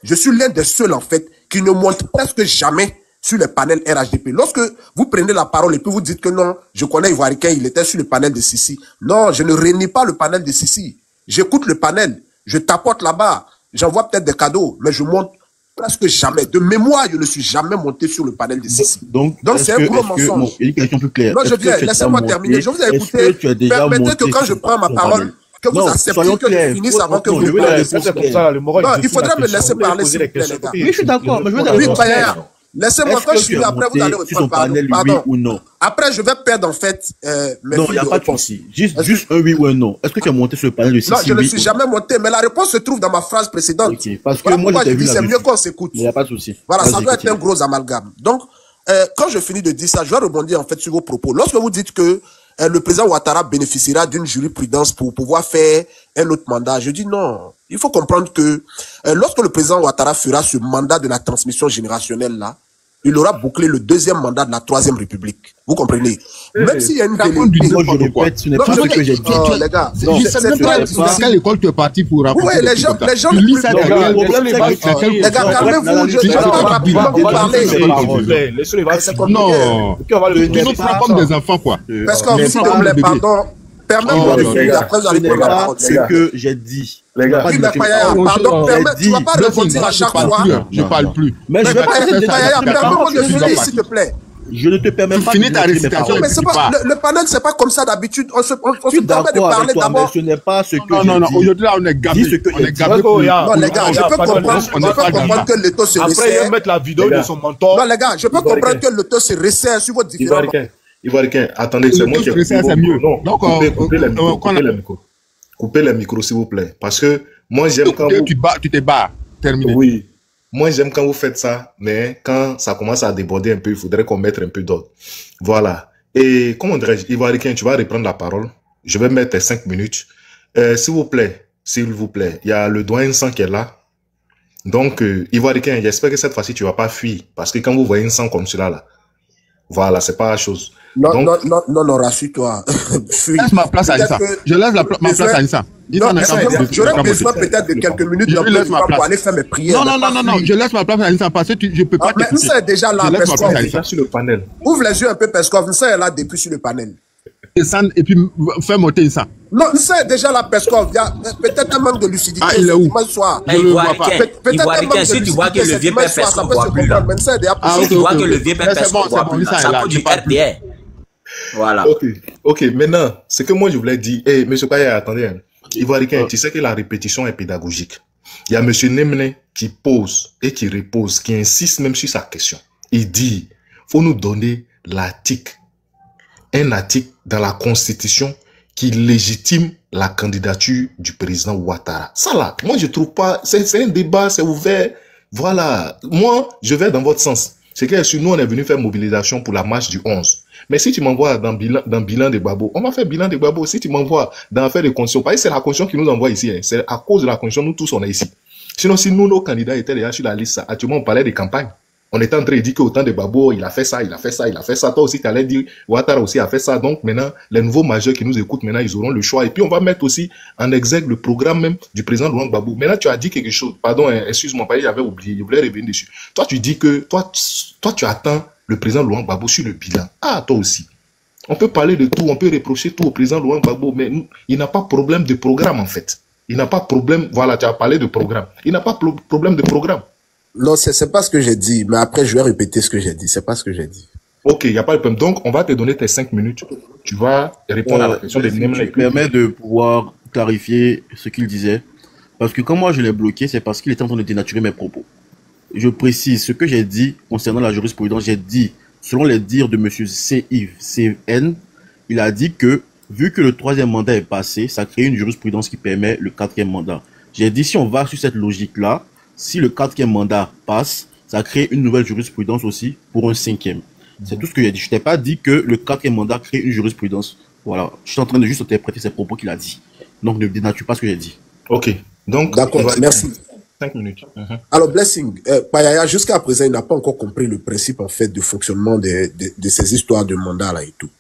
je suis l'un des seuls en fait qui ne monte presque jamais sur les panels RHDP. Lorsque vous prenez la parole et puis vous dites que non, je connais Ivoiricain, il était sur le panel de Sissi. Non, je ne réunis pas le panel de Sissi. J'écoute le panel. Je tapote là-bas, j'envoie peut-être des cadeaux, mais je monte presque jamais. De mémoire, je ne suis jamais monté sur le panel de Sissi. Donc c'est un gros mensonge. Il y a une question plus claire. Non, je viens, laissez-moi terminer. Je vous ai écouté. Permettez que quand je prends ma parole, que vous acceptiez que je finisse avant que vous parliez. Non, il faudrait me laisser parler, s'il vous plaît, les gars. Oui, je suis d'accord, mais je veux dire... Oui, Payaya. Laissez-moi, quand je suis après, vous allez répondre, pardon. Oui ou non. Après, je vais perdre, en fait, mes non, il n'y a pas de souci. Juste un oui ou un non. Est-ce que tu as monté sur le panel de Sissi? Non, je ne suis jamais monté, mais la réponse se trouve dans ma phrase précédente. Okay, parce que moi, je dis, c'est mieux qu'on s'écoute. Il n'y a pas de souci. Voilà, ça doit être un gros amalgame. Donc, quand je finis de dire ça, je vais rebondir, en fait, sur vos propos. Lorsque vous dites que le président Ouattara bénéficiera d'une jurisprudence pour pouvoir faire un autre mandat, je dis non. Il faut comprendre que lorsque le président Ouattara fera ce mandat de la transmission générationnelle là, il aura bouclé le deuxième mandat de la Troisième République. Vous comprenez? Même s'il y a une velléité... Ce n'est pas ce que j'ai dit. Les gars, dans quelle école tu es parti pour rappeler? Oui, les gens... Les gars, calmez-vous, je vais rapidement vous parler. Non, ils sont pas comme des enfants, quoi. Parce que, s'il te plaît, pardon... Permets-moi de finir, après vous allez prendre la parole. C'est ce que j'ai dit. Les gars, pardon, tu ne vas pas rebondir à chaque fois. Je parle plus. Mais je vais pas permets-moi de finir, s'il te plaît. Je ne te permets pas de ta récitation. Mais le panel, c'est pas comme ça d'habitude. On se permet de parler d'abord. Ce n'est pas ce que non, aujourd'hui, là, on est gabé. On est gabé. Non, les gars, je peux comprendre que le taux se resserre. Après, il mettre la vidéo de son mentor. Non, les gars, je peux comprendre que le taux se resserre sur votre différent. Ivoiricain, attendez, c'est moi qui ai c'est mieux. Donc, coupez les micros, s'il vous plaît. Parce que moi, j'aime quand vous... Tu te bats. Terminé. Oui. Moi, j'aime quand vous faites ça, mais quand ça commence à déborder un peu, il faudrait qu'on mette un peu d'ordre. Voilà. Et comment dirais-je, Ivoiricain, tu vas reprendre la parole. Je vais mettre 5 minutes. S'il vous plaît, il y a le doyen sang qui est là. Donc, Ivoiricain, j'espère que cette fois-ci, tu vas pas fuir. Parce que quand vous voyez un sang comme cela, là, voilà, c'est pas la chose. Non, donc, non, rassure-toi. Laisse ma place à Issa. Je laisse ma place à Issa. J'aurais besoin peut-être de quelques minutes pour aller faire mes prières. Non, je laisse ma place à Issa parce que je peux pas t'écouter. Mais Issa est déjà là, Peskov. Sur le panel. Ouvre les yeux un peu, Peskov. Issa est là depuis sur le panel. Et puis, fais monter Issa. Non, Issa est déjà là, Peskov. Il y a peut-être un manque de lucidité. Ah, il est où? Ivoiricain, si tu vois que le vieux père Peskov voit plus là. Si tu vois que le vieux père Peskov voit plus là, ça peut du RDR. Voilà. Ok, maintenant, ce que moi je voulais dire, monsieur Paya, attendez, Ivoiricain, tu sais que la répétition est pédagogique. Il y a monsieur Nemne qui pose et qui repose, qui insiste même sur sa question. Il dit, faut nous donner l'article, un article dans la Constitution qui légitime la candidature du président Ouattara. Ça là, moi je trouve pas, c'est un débat, c'est ouvert. Voilà, moi je vais dans votre sens. C'est que sur nous on est venu faire mobilisation pour la marche du 11. Mais si tu m'envoies dans bilan de Gbagbo, on va faire bilan de Gbagbo. Si tu m'envoies dans affaire de constitution, parce que c'est la constitution qui nous envoie ici. Hein. C'est à cause de la constitution, nous tous, on est ici. Sinon, si nous, nos candidats étaient déjà sur la liste, actuellement, on parlait de campagne. On était en train de dire qu'au temps de Gbagbo, il a fait ça, il a fait ça, il a fait ça. Toi aussi, tu allais dire, Ouattara aussi a fait ça. Donc maintenant, les nouveaux majeurs qui nous écoutent, maintenant, ils auront le choix. Et puis, on va mettre aussi en exergue le programme même du président Laurent Gbagbo. Maintenant, tu as dit quelque chose. Pardon, excuse-moi, j'avais oublié. Je voulais revenir dessus. Toi, tu dis que, toi, tu attends le président Laurent Gbagbo sur le bilan. Ah, toi aussi. On peut parler de tout, on peut reprocher tout au président Laurent Gbagbo, mais il n'a pas de problème de programme, en fait. Il n'a pas de problème, voilà, tu as parlé de programme. Il n'a pas de problème de programme. Non, c'est pas ce que j'ai dit, mais après, je vais répéter ce que j'ai dit. C'est pas ce que j'ai dit. Ok, il n'y a pas de problème. Donc, on va te donner tes 5 minutes. Tu vas répondre à la question de Nemlek. Ça permet de pouvoir clarifier ce qu'il disait. Parce que quand moi je l'ai bloqué, c'est parce qu'il était en train de dénaturer mes propos. Je précise ce que j'ai dit concernant la jurisprudence. J'ai dit, selon les dires de M. CN, il a dit que, vu que le 3e mandat est passé, ça crée une jurisprudence qui permet le 4e mandat. J'ai dit, si on va sur cette logique-là, si le 4e mandat passe, ça crée une nouvelle jurisprudence aussi pour un 5e. C'est tout ce que j'ai dit. Je t'ai pas dit que le 4e mandat crée une jurisprudence. Voilà. Je suis en train de juste interpréter ces propos qu'il a dit. Donc, ne dénature pas ce que j'ai dit. Ok. Donc, d'accord, merci. 5 minutes. Alors, Blessing, Payaya, jusqu'à présent, il n'a pas encore compris le principe, en fait, de fonctionnement de ces histoires de mandat, là, et tout.